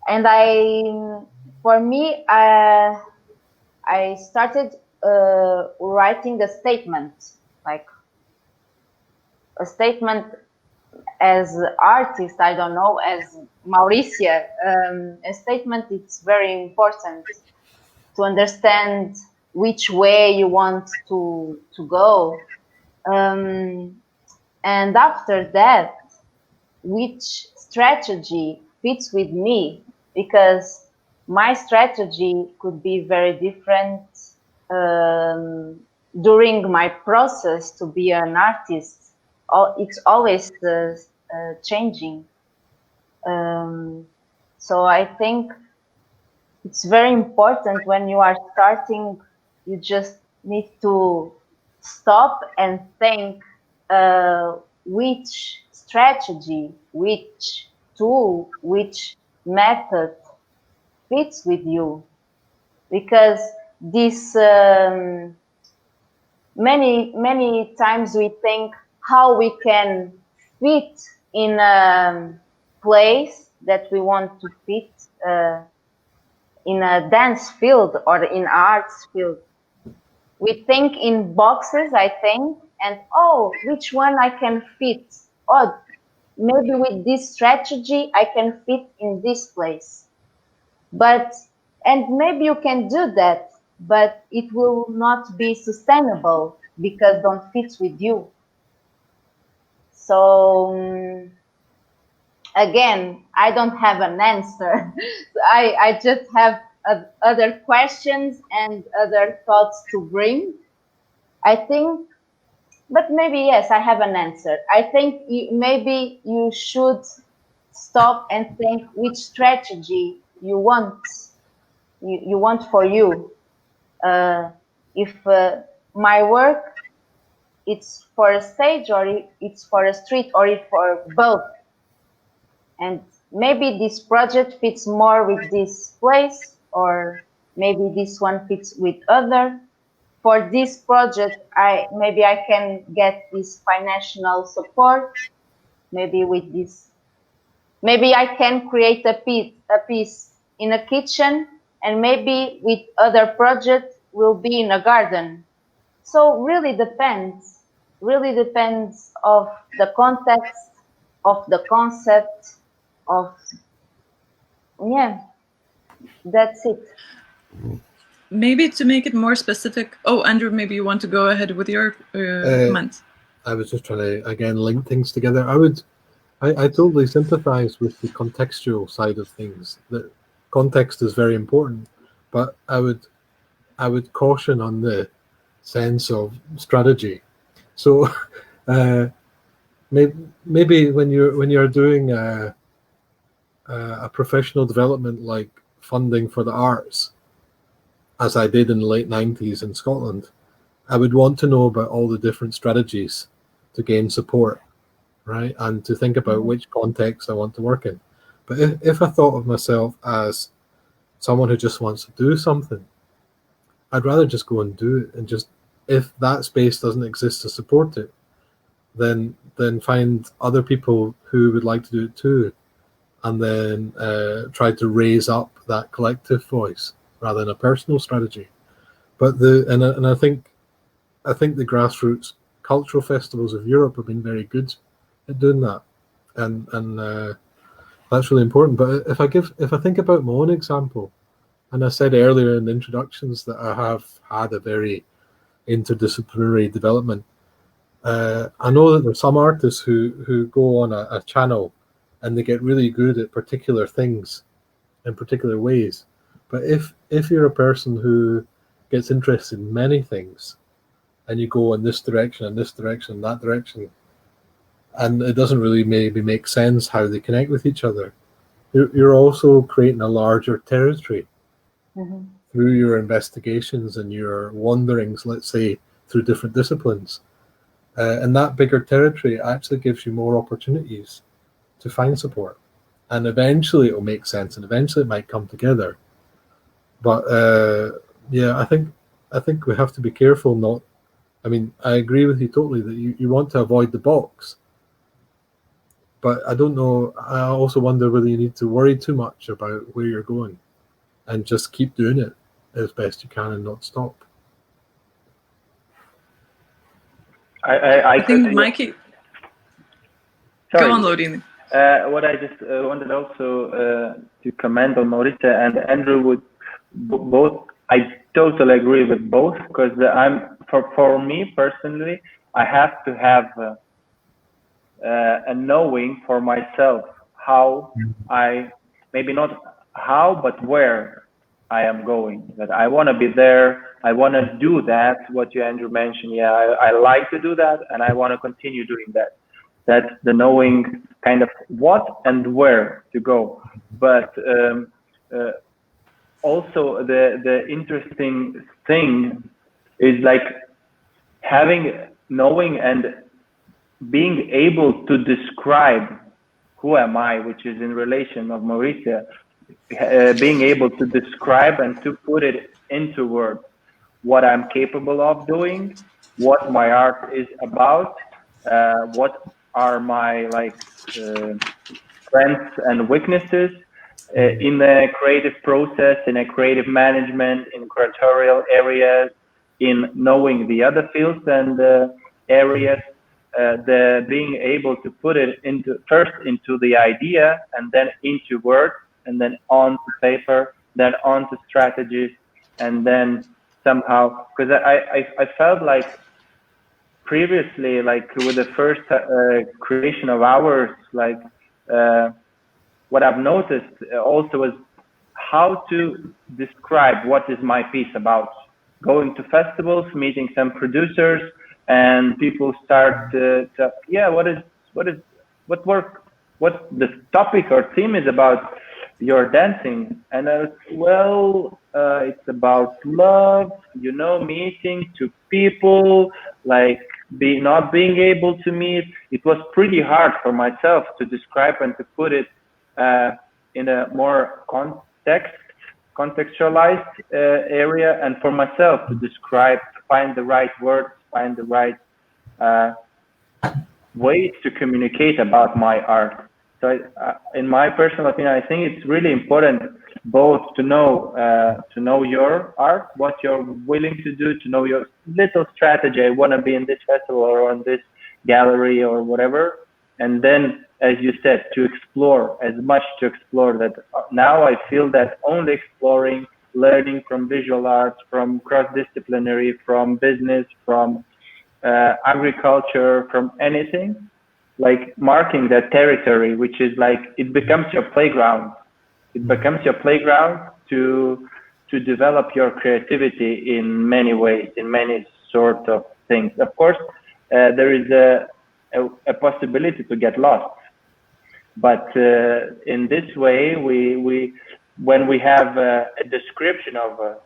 And for me, I started writing a statement, like a statement as artist, I don't know, as Mauricia, a statement, it's very important to understand which way you want to go. And after that, which strategy fits with me, because my strategy could be very different during my process to be an artist. It's always changing. So I think it's very important when you are starting, you just need to stop and think which strategy, which tool, which method fits with you. Because this many times we think how we can fit in a place that we want to fit in a dance field or in arts field. We think in boxes, I think, and oh, which one I can fit? Oh, maybe with this strategy I can fit in this place. And maybe you can do that, but it will not be sustainable because don't fit with you. So again, I don't have an answer. I just have other questions and other thoughts to bring. I think, but maybe yes, I have an answer. I think maybe you should stop and think which strategy you want. You want for you. If my work, it's for a stage or it's for a street or it's for both. And maybe this project fits more with this place, or maybe this one fits with other. For this project, maybe I can get this financial support. Maybe with this, maybe I can create a piece in a kitchen, and maybe with other project will be in a garden. So really depends of the context, of the concept, of yeah, that's it. Maybe to make it more specific. Oh, Andrew, maybe you want to go ahead with your comment. I was just trying to again link things together. I totally sympathize with the contextual side of things. That context is very important, but I would caution on the sense of strategy. So maybe when you're doing a professional development like funding for the arts, as I did in the late 90s in Scotland, I would want to know about all the different strategies to gain support, right? And to think about which context I want to work in. But if I thought of myself as someone who just wants to do something, I'd rather just go and do it. And just, if that space doesn't exist to support it, then find other people who would like to do it too. And then try to raise up that collective voice rather than a personal strategy. But I think the grassroots cultural festivals of Europe have been very good at doing that, and that's really important. But if I think about my own example, and I said earlier in the introductions that I have had a very interdisciplinary development. I know that there's some artists who go on a channel and they get really good at particular things in particular ways. But if you're a person who gets interested in many things, and you go in this direction and this direction and that direction, and it doesn't really maybe make sense how they connect with each other, you're also creating a larger territory through your investigations and your wanderings, let's say, through different disciplines. And that bigger territory actually gives you more opportunities to find support. And eventually it will make sense, and eventually it might come together. But yeah, I think we have to be careful not. I mean, I agree with you totally that you want to avoid the box. But I don't know, I also wonder whether you need to worry too much about where you're going and just keep doing it as best you can and not stop. I think Mikey. Sorry. Go on, Laurynas. What I just wanted also to comment on Mauricia and Andrew would both. I totally agree with both, because for me personally, I have to have a knowing for myself how maybe not how, but where I am going. That I want to be there. I want to do that. What you, Andrew, mentioned. Yeah, I like to do that, and I want to continue doing that. That's the knowing kind of what and where to go. But also the interesting thing is like knowing and being able to describe who am I, which is in relation of Mauricia, being able to describe and to put it into words, what I'm capable of doing, what my art is about, what are my strengths and weaknesses in a creative process, in a creative management, in curatorial areas, in knowing the other fields and areas, the being able to put it first into the idea, and then into words, and then onto paper, then onto strategies, and then somehow, because I felt like previously, like with the first creation of ours, like what I've noticed also was how to describe what is my piece about. Going to festivals, meeting some producers, and people start what the topic or theme is about your dancing, and it's about love, meeting two people, like not being able to meet. It was pretty hard for myself to describe and to put it in a more contextualized area, and for myself to describe, to find the right words, find the right ways to communicate about my art. So in my personal opinion, I think it's really important both to know your art, what you're willing to do, to know your little strategy. I want to be in this festival or on this gallery or whatever, And then, as you said, to explore as much, to explore that. Now I feel that only exploring, learning from visual arts, from cross-disciplinary, from business, from agriculture, from anything, like marking that territory, which is like, it becomes your playground. It becomes your playground to develop your creativity in many ways, in many sorts of things. Of course, there is a possibility to get lost, but in this way, when we have a description of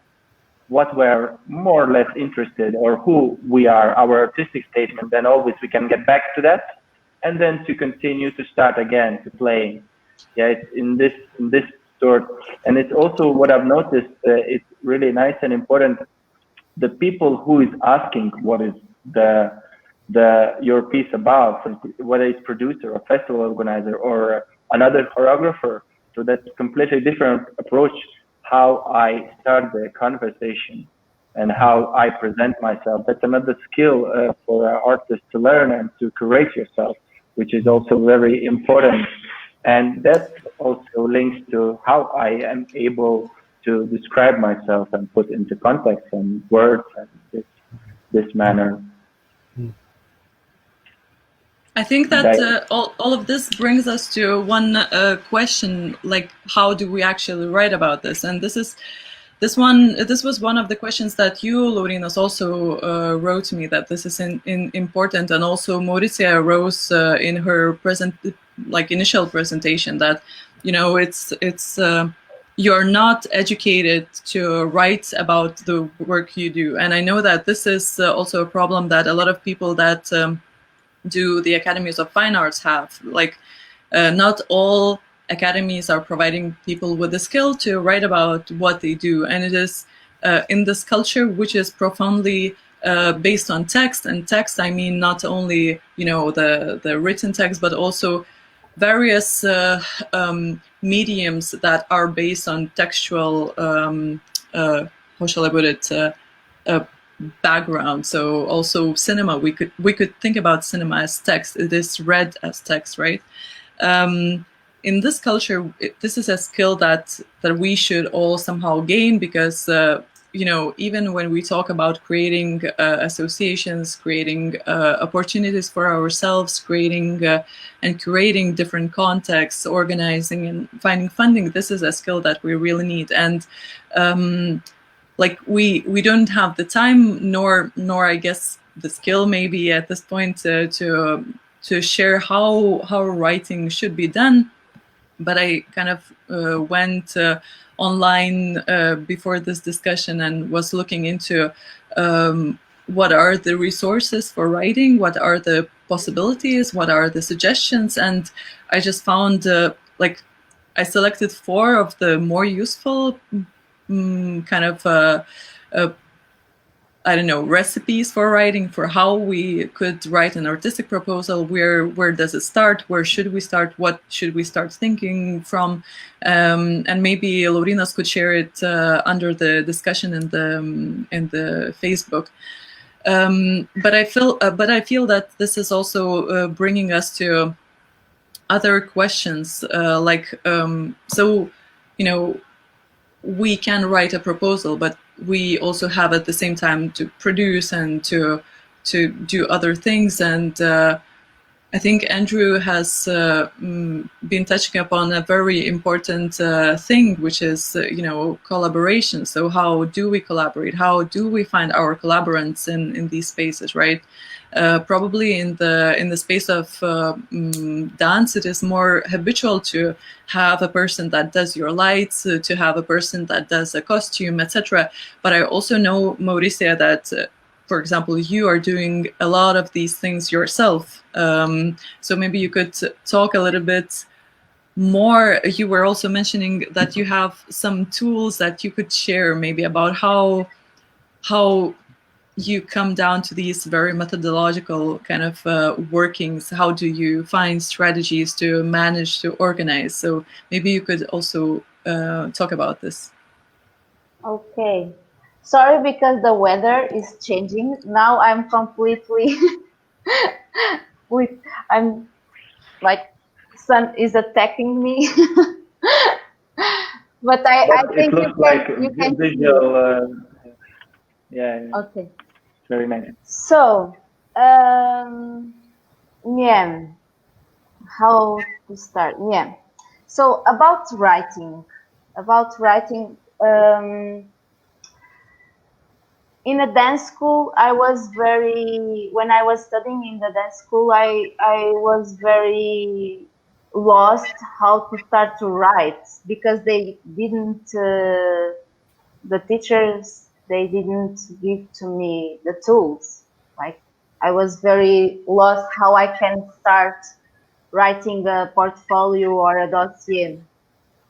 what we're more or less interested, or who we are, our artistic statement, then always we can get back to that, and then to continue to start again to playing. Yeah, it's in this sort, and it's also what I've noticed. It's really nice and important. The people who is asking what is your piece about, whether it's producer or festival organizer or another choreographer, so that's completely different approach how I start the conversation and how I present myself. That's another skill for an artist to learn, and to curate yourself, which is also very important. And that also links to how I am able to describe myself and put into context and words and this manner. I think that all of this brings us to one question, like, how do we actually write about this? And this was one of the questions that you, Laurynas, also wrote to me, that this is important, and also Mauricia wrote in her initial presentation that, you know, it's you're not educated to write about the work you do. And I know that this is also a problem that a lot of people that do the academies of fine arts have. Like, not all academies are providing people with the skill to write about what they do, and it is in this culture which is profoundly based on text. And text, I mean not only, you know, the written text, but also various mediums that are based on textual how shall I put it, background. So also cinema, we could think about cinema as text. It is read as text, right? In this culture, this is a skill that we should all somehow gain, because you know, even when we talk about creating associations, creating opportunities for ourselves, creating and curating different contexts, organizing and finding funding, this is a skill that we really need. And like, we don't have the time, nor I guess the skill maybe at this point to share how writing should be done. But I kind of went online before this discussion and was looking into what are the resources for writing, what are the possibilities, what are the suggestions, and I just found like, I selected 4 of the more useful kind of I don't know, recipes for writing, for how we could write an artistic proposal. Where does it start? Where should we start? What should we start thinking from? And maybe Laurynas could share it under the discussion in the Facebook. But I feel that this is also bringing us to other questions, like, so, you know, we can write a proposal, but we also have at the same time to produce and to do other things. And I think Andrew has been touching upon a very important thing, which is, you know, collaboration. So how do we collaborate? How do we find our collaborants in these spaces, right? Probably in the space of dance, it is more habitual to have a person that does your lights, to have a person that does a costume, etc. But I also know, Mauricia, that for example, you are doing a lot of these things yourself. So maybe you could talk a little bit more. You were also mentioning that you have some tools that you could share, maybe about how you come down to these very methodological kind of workings. How do you find strategies to manage to organize? So maybe you could also talk about this. Okay. Sorry, because the weather is changing. Now I'm completely I'm like sun is attacking me. But I think it looks you can visual. Yeah. Okay. Very nice. So, yeah, how to start? Yeah. So about writing, in a dance school, when I was studying in the dance school, I was very lost how to start to write, because they didn't, the teachers, they didn't give to me the tools. Like, I was very lost how I can start writing a portfolio or a dossier.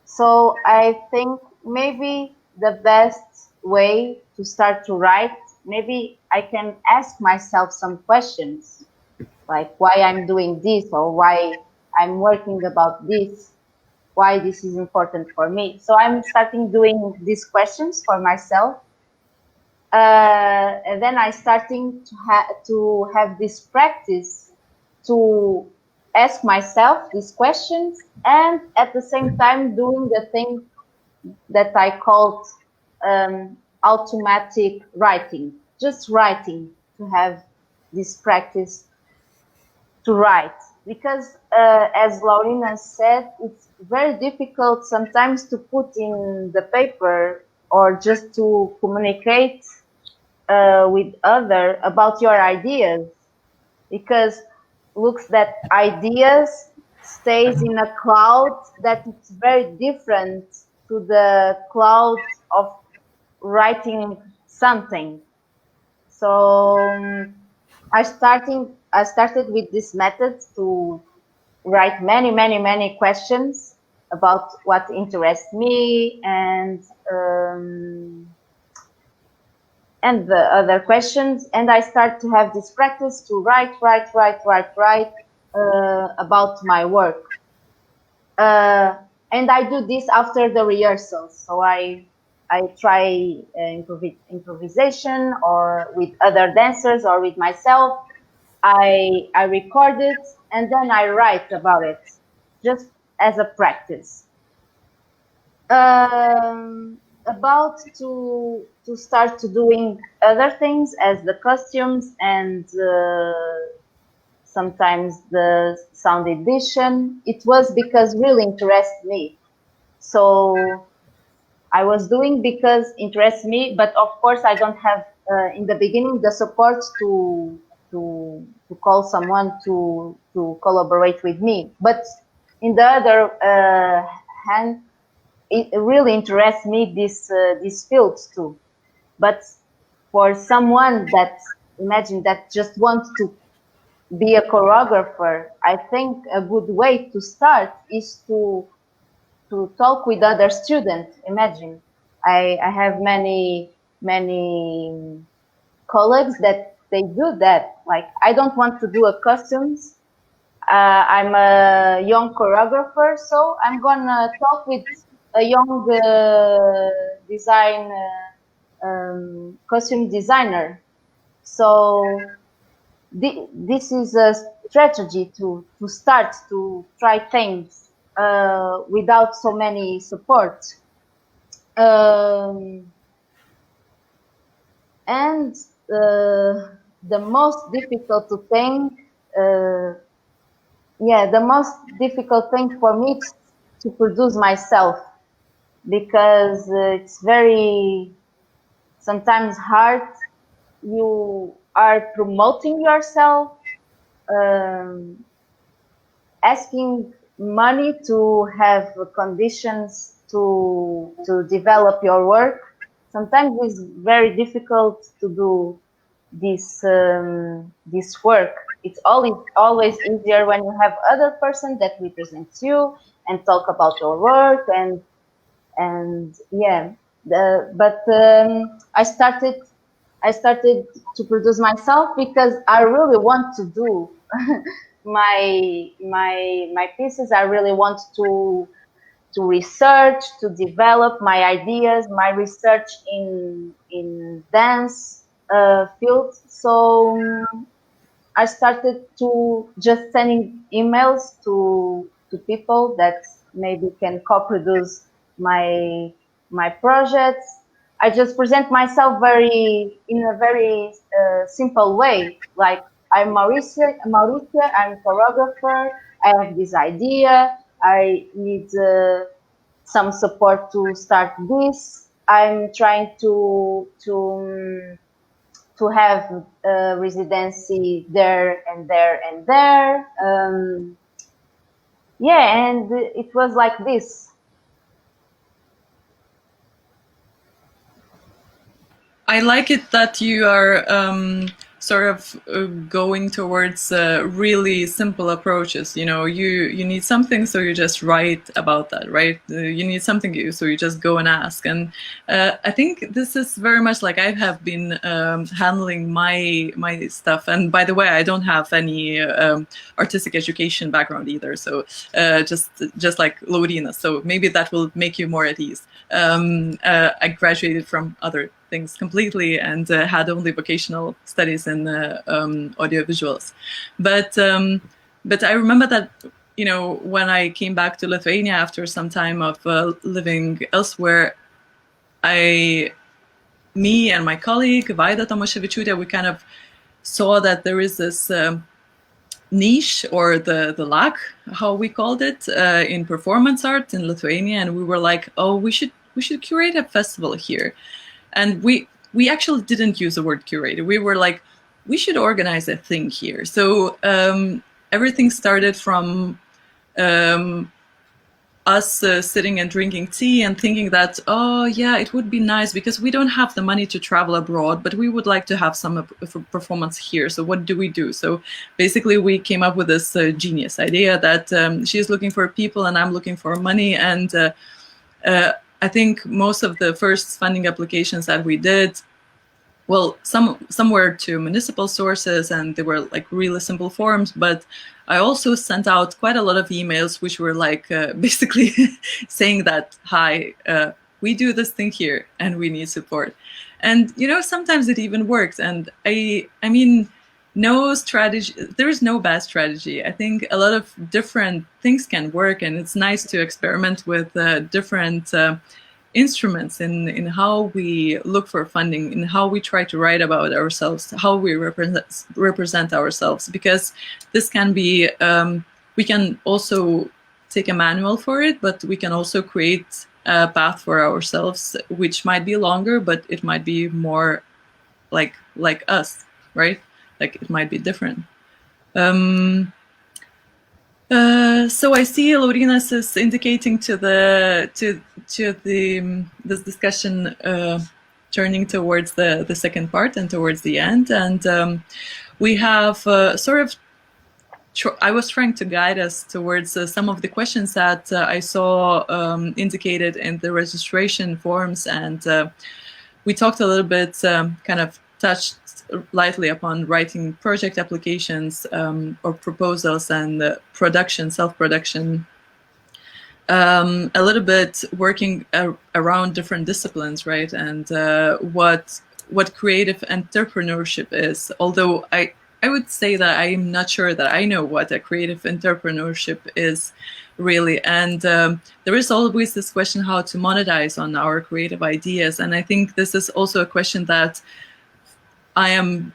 So I think maybe the best way to start to write, maybe I can ask myself some questions, like why I'm doing this, or why I'm working about this, why this is important for me. So I'm starting doing these questions for myself. And then I starting to have this practice to ask myself these questions, and at the same time doing the thing that I called automatic writing, just writing, to have this practice to write. Because as Laurynas said, it's very difficult sometimes to put in the paper or just to communicate with other about your ideas, because looks that ideas stays in a cloud that it's very different to the cloud of writing something. So I started with this method to write many questions about what interests me, and the other questions, and I start to have this practice to write about my work. And I do this after the rehearsals. So I try improvisation, or with other dancers, or with myself. I record it, and then I write about it, just as a practice. About to start to doing other things, as the costumes and sometimes the sound edition. It was because really interested me. So I was doing because interests me, but of course I don't have in the beginning the support to call someone to collaborate with me. But in the other hand, it really interests me these fields too. But for someone that just wants to be a choreographer, I think a good way to start is to talk with other students. Imagine, I have many colleagues that they do that. Like, I don't want to do a costumes. I'm a young choreographer, so I'm gonna talk with a young costume designer. So this is a strategy to start to try things without so many support. And the most difficult thing, the most difficult thing for me is to produce myself, because it's very sometimes hard. You are promoting yourself, asking money to have conditions to develop your work. Sometimes it's very difficult to do this work. It's always easier when you have other person that represents you and talk about your work, and yeah. But I started to produce myself because I really want to do my pieces. I really want to research, to develop my ideas, my research in dance field. So I started to just sending emails to people that maybe can co-produce my projects. I just present myself in a very simple way, like I'm Mauricia, I'm a choreographer, I have this idea, I need some support to start this. I'm trying to have a residency there and there and there. Yeah, and it was like this. I like it that you are sort of going towards really simple approaches. You know, you need something, so you just write about that, right? You need something, so you just go and ask. And I think this is very much like I have been handling my stuff. And by the way, I don't have any artistic education background either, so just like Laurynas. So maybe that will make you more at ease. I graduated from other things completely and had only vocational studies in audiovisuals. But I remember that, you know, when I came back to Lithuania after some time of living elsewhere, me and my colleague Vaida Tomaševičiūtė, we kind of saw that there is this niche, or the lack, how we called it, in performance art in Lithuania, and we were like, oh, we should curate a festival here. And we actually didn't use the word curated. We were like, we should organize a thing here. So everything started from us sitting and drinking tea and thinking that, oh yeah, it would be nice because we don't have the money to travel abroad, but we would like to have some performance here. So what do we do? So basically we came up with this genius idea that she's looking for people and I'm looking for money. And I think most of the first funding applications that we did, well, some were to municipal sources and they were like really simple forms, but I also sent out quite a lot of emails which were like basically saying that, hi, we do this thing here and we need support. And, you know, sometimes it even works. And I mean, no strategy, there is no bad strategy. I think a lot of different things can work, and it's nice to experiment with different instruments in how we look for funding, in how we try to write about ourselves, how we represent ourselves, because this can be, we can also take a manual for it, but we can also create a path for ourselves, which might be longer, but it might be more like us, right? Like it might be different. So I see Laurynas is indicating to this discussion turning towards the second part and towards the end, and we have sort of. I was trying to guide us towards some of the questions that I saw indicated in the registration forms, and we talked a little bit, kind of touched lightly upon writing project applications or proposals and production, self-production, a little bit working around different disciplines, right? And what creative entrepreneurship is. Although I would say that I'm not sure that I know what a creative entrepreneurship is really. And there is always this question how to monetize on our creative ideas. And I think this is also a question that I am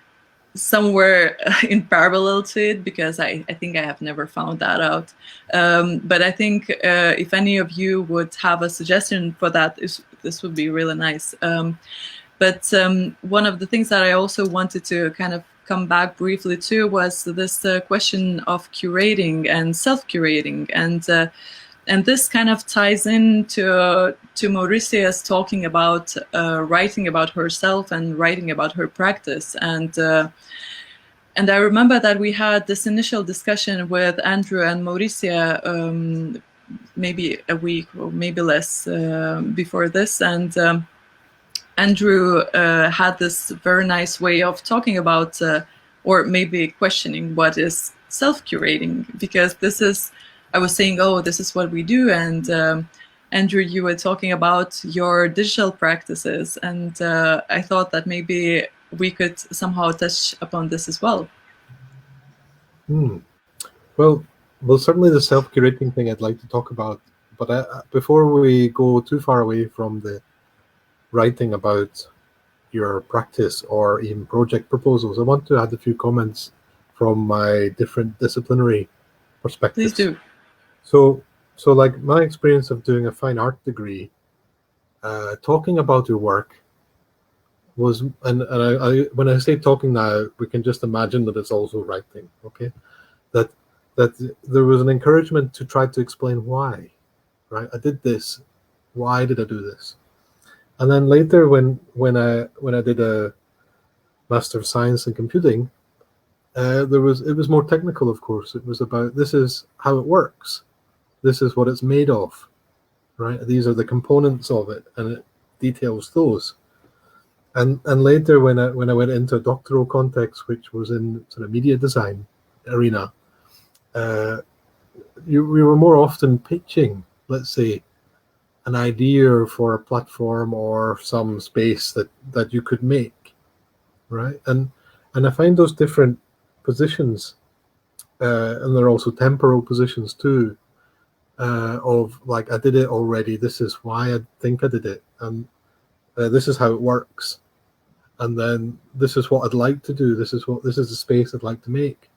somewhere in parallel to it, because I think I have never found that out. But I think if any of you would have a suggestion for that, this would be really nice. But one of the things that I also wanted to kind of come back briefly to was this question of curating and self-curating. And this kind of ties into Mauricia's talking about writing about herself and writing about her practice. And I remember that we had this initial discussion with Andrew and Mauricia maybe a week or maybe less before this. And Andrew had this very nice way of talking about, or maybe questioning, what is self-curating, because this is, I was saying, oh, this is what we do. And Andrew, you were talking about your digital practices. And I thought that maybe we could somehow touch upon this as well. Well, certainly the self-curating thing I'd like to talk about, but before we go too far away from the writing about your practice or even project proposals, I want to add a few comments from my different disciplinary perspectives. Please do. So like my experience of doing a fine art degree, talking about your work was, and I when I say talking now, we can just imagine that it's also writing, okay? That there was an encouragement to try to explain why, right? I did this, why did I do this? And then later when I did a Master of Science in Computing, it was more technical, of course. It was about, this is how it works. This is what it's made of, right? These are the components of it, and it details those. And later when I went into a doctoral context, which was in sort of media design arena, we were more often pitching, let's say, an idea for a platform or some space that you could make, right? And I find those different positions, and there are also temporal positions too, of like, I did it already, this is why I think I did it, and this is how it works, and then this is what I'd like to do, this is the space I'd like to make,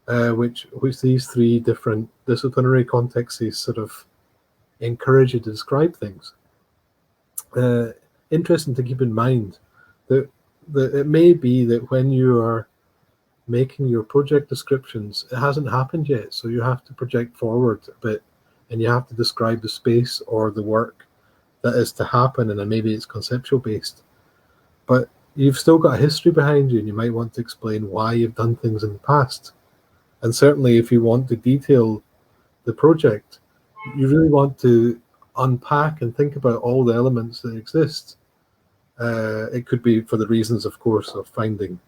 which these three different disciplinary contexts sort of encourage you to describe things. Interesting to keep in mind that it may be that when you are making your project descriptions, it hasn't happened yet, so you have to project forward a bit, and you have to describe the space or the work that is to happen, and then maybe it's conceptual based, but you've still got a history behind you, and you might want to explain why you've done things in the past. And certainly if you want to detail the project, you really want to unpack and think about all the elements that exist. It could be for the reasons, of course, of finding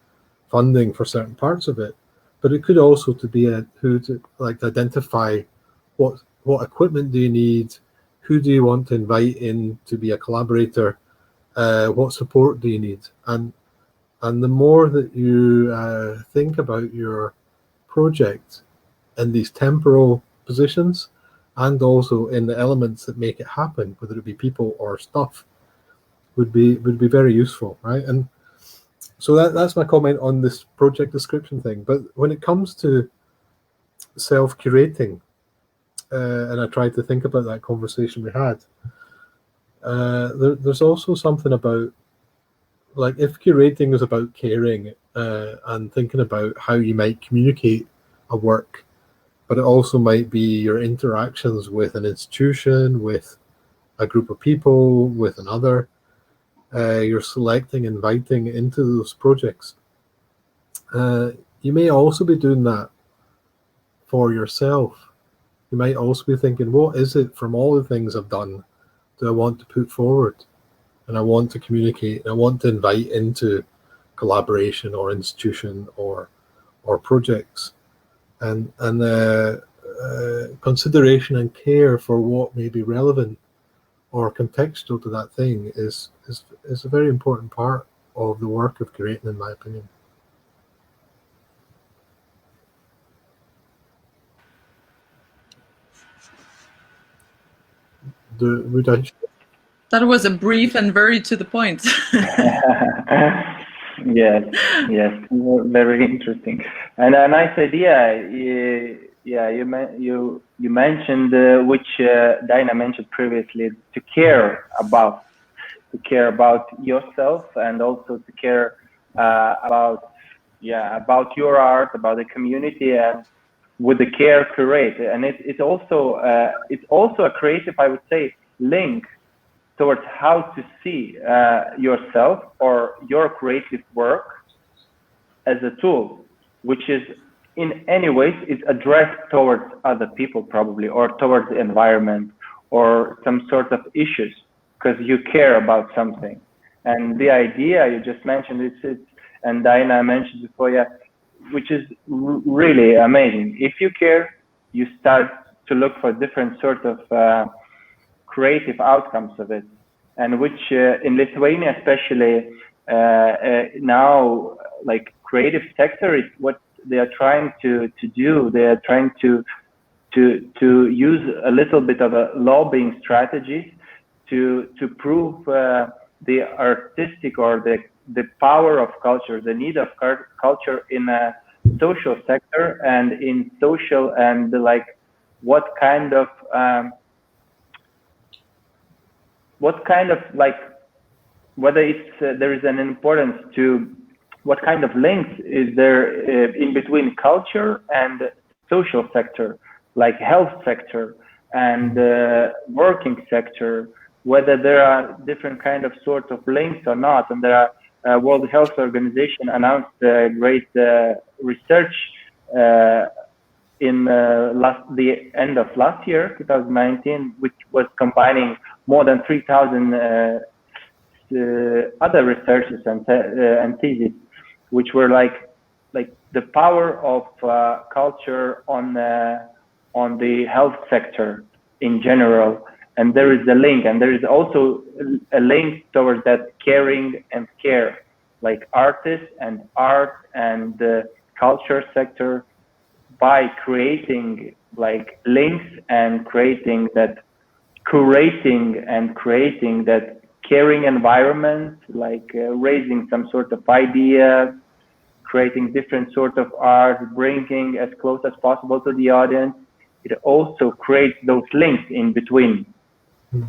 funding for certain parts of it, but it could also to be to identify what equipment do you need, who do you want to invite in to be a collaborator, what support do you need, and the more that you think about your project in these temporal positions, and also in the elements that make it happen, whether it be people or stuff, would be very useful, right? And so that's my comment on this project description thing. But when it comes to self-curating, and I tried to think about that conversation we had, there's also something about, like, if curating is about caring and thinking about how you might communicate a work, but it also might be your interactions with an institution, with a group of people, with another. You're selecting, inviting into those projects. You may also be doing that for yourself. You might also be thinking, what is it from all the things I've done that I want to put forward? And I want to communicate, and I want to invite into collaboration or institution or projects. And consideration and care for what may be relevant or contextual to that thing is a very important part of the work of curating, in my opinion. That was a brief and very to the point. Yes, very interesting, and a nice idea. Yeah, you mentioned which Daina mentioned previously, to care about yourself, and also to care about your art, about the community, and with the care curate. And it's also a creative, I would say, link towards how to see yourself or your creative work as a tool, which is in any ways is addressed towards other people, probably, or towards the environment or some sort of issues, because you care about something. And the idea you just mentioned, and Daina mentioned before, yeah, which is really amazing. If you care, you start to look for different sort of creative outcomes of it, and which in Lithuania especially now, like, creative sector is what they are trying to do. They are trying to use a little bit of a lobbying strategy to prove the artistic or the power of culture, the need of culture in a social sector and in social and like what kind of like whether it's there is an importance to what kind of links is there in between culture and social sector, like health sector and working sector, whether there are different kind of sort of links or not. And there are World Health Organization announced great research in the end of last year, 2019, which was combining more than 3,000 other researches and theses, which were like the power of culture on the health sector in general. And there is a link, and there is also a link towards that caring and care, like artists and art and the culture sector, by creating like links and creating that curating and creating that caring environment, like raising some sort of ideas, creating different sort of art, bringing as close as possible to the audience. It also creates those links in between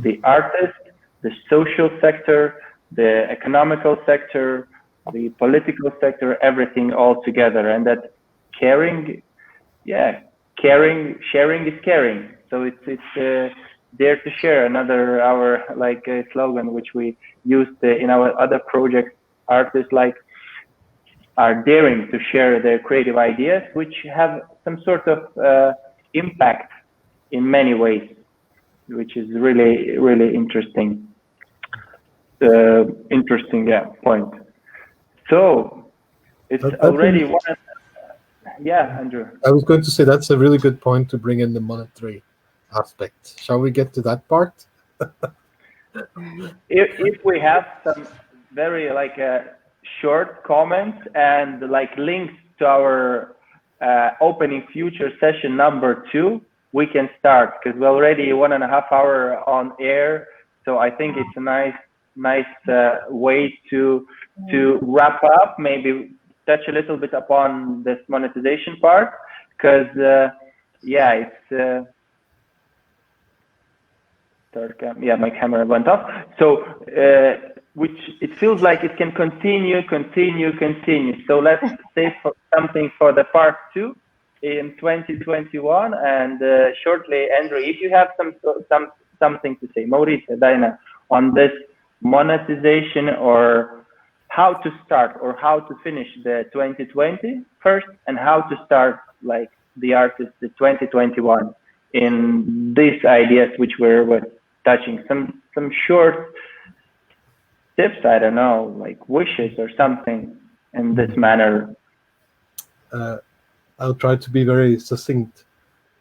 the artist, the social sector, the economical sector, the political sector, everything all together. And that caring, sharing is caring. So it's dare to share, another our like slogan which we used in our other projects. Artists like are daring to share their creative ideas, which have some sort of impact in many ways, which is really interesting. Point. So it's already one. Yeah, Andrew. I was going to say that's a really good point to bring in the monetary aspect. Shall we get to that part? if we have some very like short comments and like links to our opening future session number 2, we can start, because we're already 1.5 hours on air. So I think it's a nice way to wrap up, maybe touch a little bit upon this monetization part, because it's my camera went off. So which it feels like it can continue. So let's save something for the part 2 in 2021. And shortly, Andrew, if you have something to say, Mauricia, Daina, on this monetization, or how to start or how to finish the 2020 first, and how to start like the artist the 2021 in these ideas which we're touching, some short tips, I don't know, like wishes or something in this manner. I'll try to be very succinct.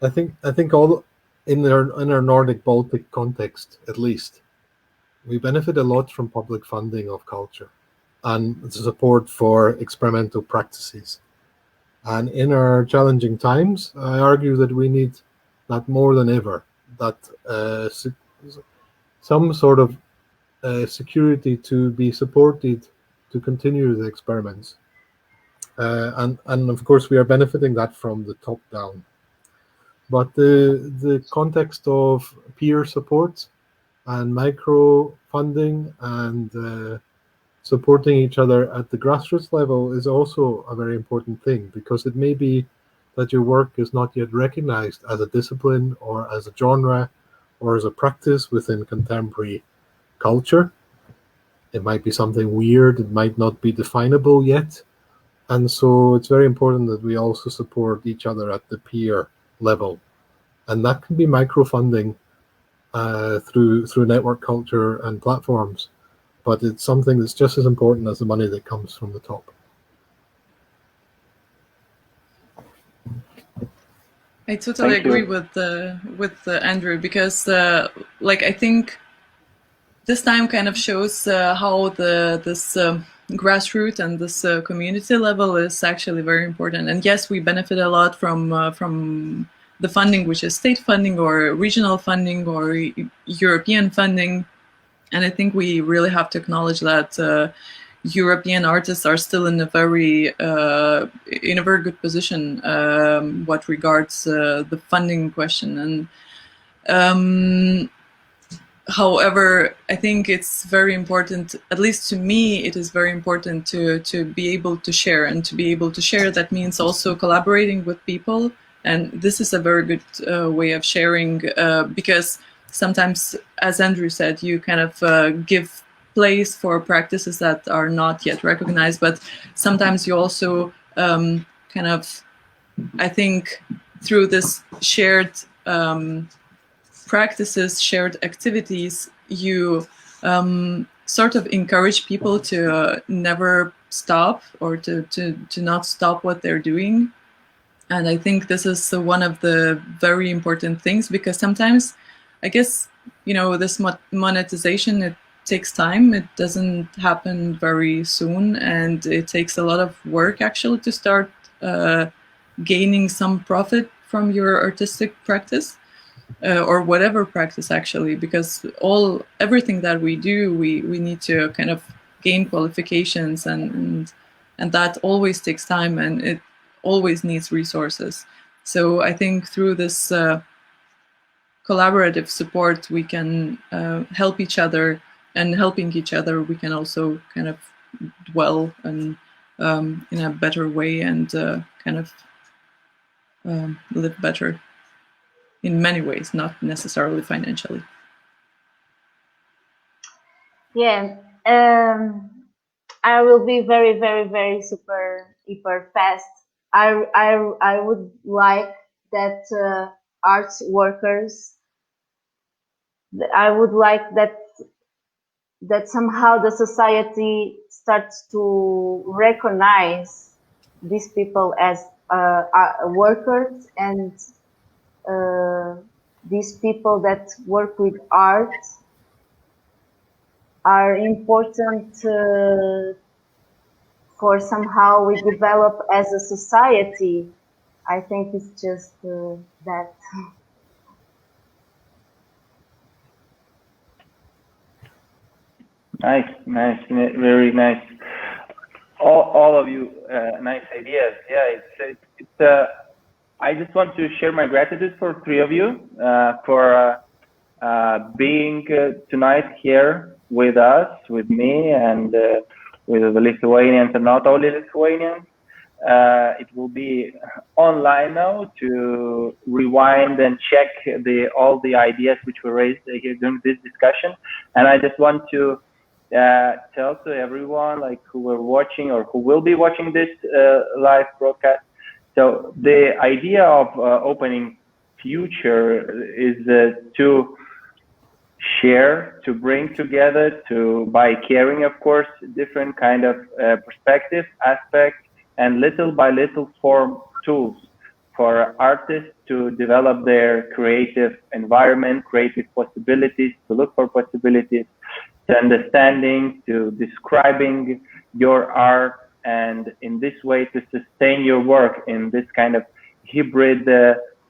I think all in our Nordic Baltic context, at least, we benefit a lot from public funding of culture and the support for experimental practices. And in our challenging times, I argue that we need that more than ever, that some sort of security to be supported to continue the experiments. And of course, we are benefiting that from the top down. But the context of peer support and micro funding and supporting each other at the grassroots level is also a very important thing, because it may be that your work is not yet recognized as a discipline or as a genre or as a practice within contemporary culture. It might be something weird, it might not be definable yet. And so it's very important that we also support each other at the peer level. And that can be microfunding through network culture and platforms. But it's something that's just as important as the money that comes from the top. I totally agree with Andrew, because like I think this time kind of shows how this grassroots and this community level is actually very important. And yes, we benefit a lot from the funding, which is state funding or regional funding or European funding. And I think we really have to acknowledge that European artists are still in a very good position what regards the funding question. And however, I think it's very important, at least to me, it is very important to be able to share. And to be able to share, that means also collaborating with people. And this is a very good way of sharing because sometimes, as Andrew said, you kind of give place for practices that are not yet recognized, but sometimes you also kind of, I think, through this shared practices, shared activities, you sort of encourage people to never stop or to not stop what they're doing. And I think this is one of the very important things, because sometimes, I guess, this monetization, it takes time. It doesn't happen very soon, and it takes a lot of work actually to start gaining some profit from your artistic practice or whatever practice actually, because everything that we do, we need to kind of gain qualifications, and that always takes time, and it always needs resources. So I think through this collaborative support, we can help each other, and helping each other, we can also kind of dwell and in a better way and kind of live better in many ways, not necessarily financially. Yeah, I will be very, very, very super fast. I would like that arts workers, I would like that somehow the society starts to recognize these people as workers, and these people that work with art are important for somehow we develop as a society. I think it's just that. Nice, very nice. All of you, nice ideas. Yeah, it's I just want to share my gratitude for three of you for being tonight here with us, with me, and with the Lithuanians, and not only Lithuanians. It will be online now to rewind and check all the ideas which were raised here during this discussion. And I just want to tell to everyone who were watching or who will be watching this live broadcast. So the idea of opening future is to share, to bring together, by caring, of course, different kind of perspective, aspects, and little by little form tools for artists to develop their creative environment, creative possibilities, to look for possibilities, to understanding, to describing your art, and in this way to sustain your work in this kind of hybrid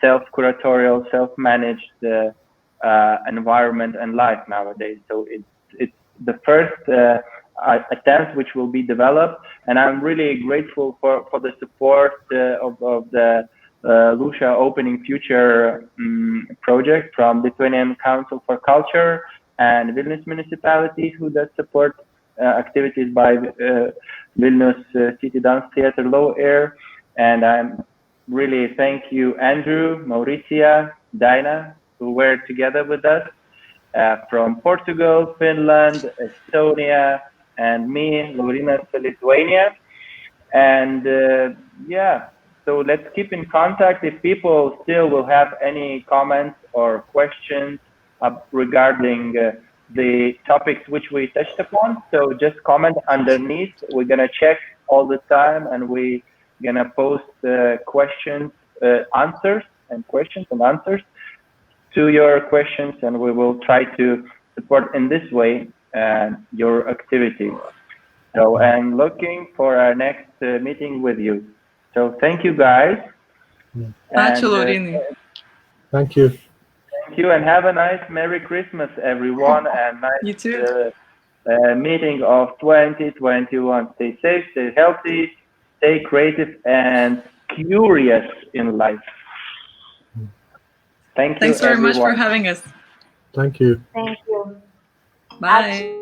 self-curatorial, self-managed environment and life nowadays. So it's the first attempt which will be developed, and I'm really grateful for the support of the Lucia Opening Future project from Lithuanian Council for Culture and Vilnius municipality, who does support activities by Vilnius City Dance Theatre LOW AIR. And I'm really thank you, Andrew, Mauricia, Daina, who were together with us from Portugal, Finland, Estonia, and me, Laurynas, Lithuania. And yeah, so let's keep in contact. If people still will have any comments or questions regarding the topics which we touched upon, so just comment underneath. We're gonna check all the time, and we're gonna post questions, answers to your questions, and we will try to support in this way your activity. So, and looking for our next meeting with you. So thank you, guys. Ačiū, Laurynai. Thank you. Thank you, and have a nice Merry Christmas, everyone, and nice You too. meeting of 2021. Stay safe, stay healthy, stay creative, and curious in life. Thank you, Thanks very much for everyone. having us. Thank you. Thank you. Bye.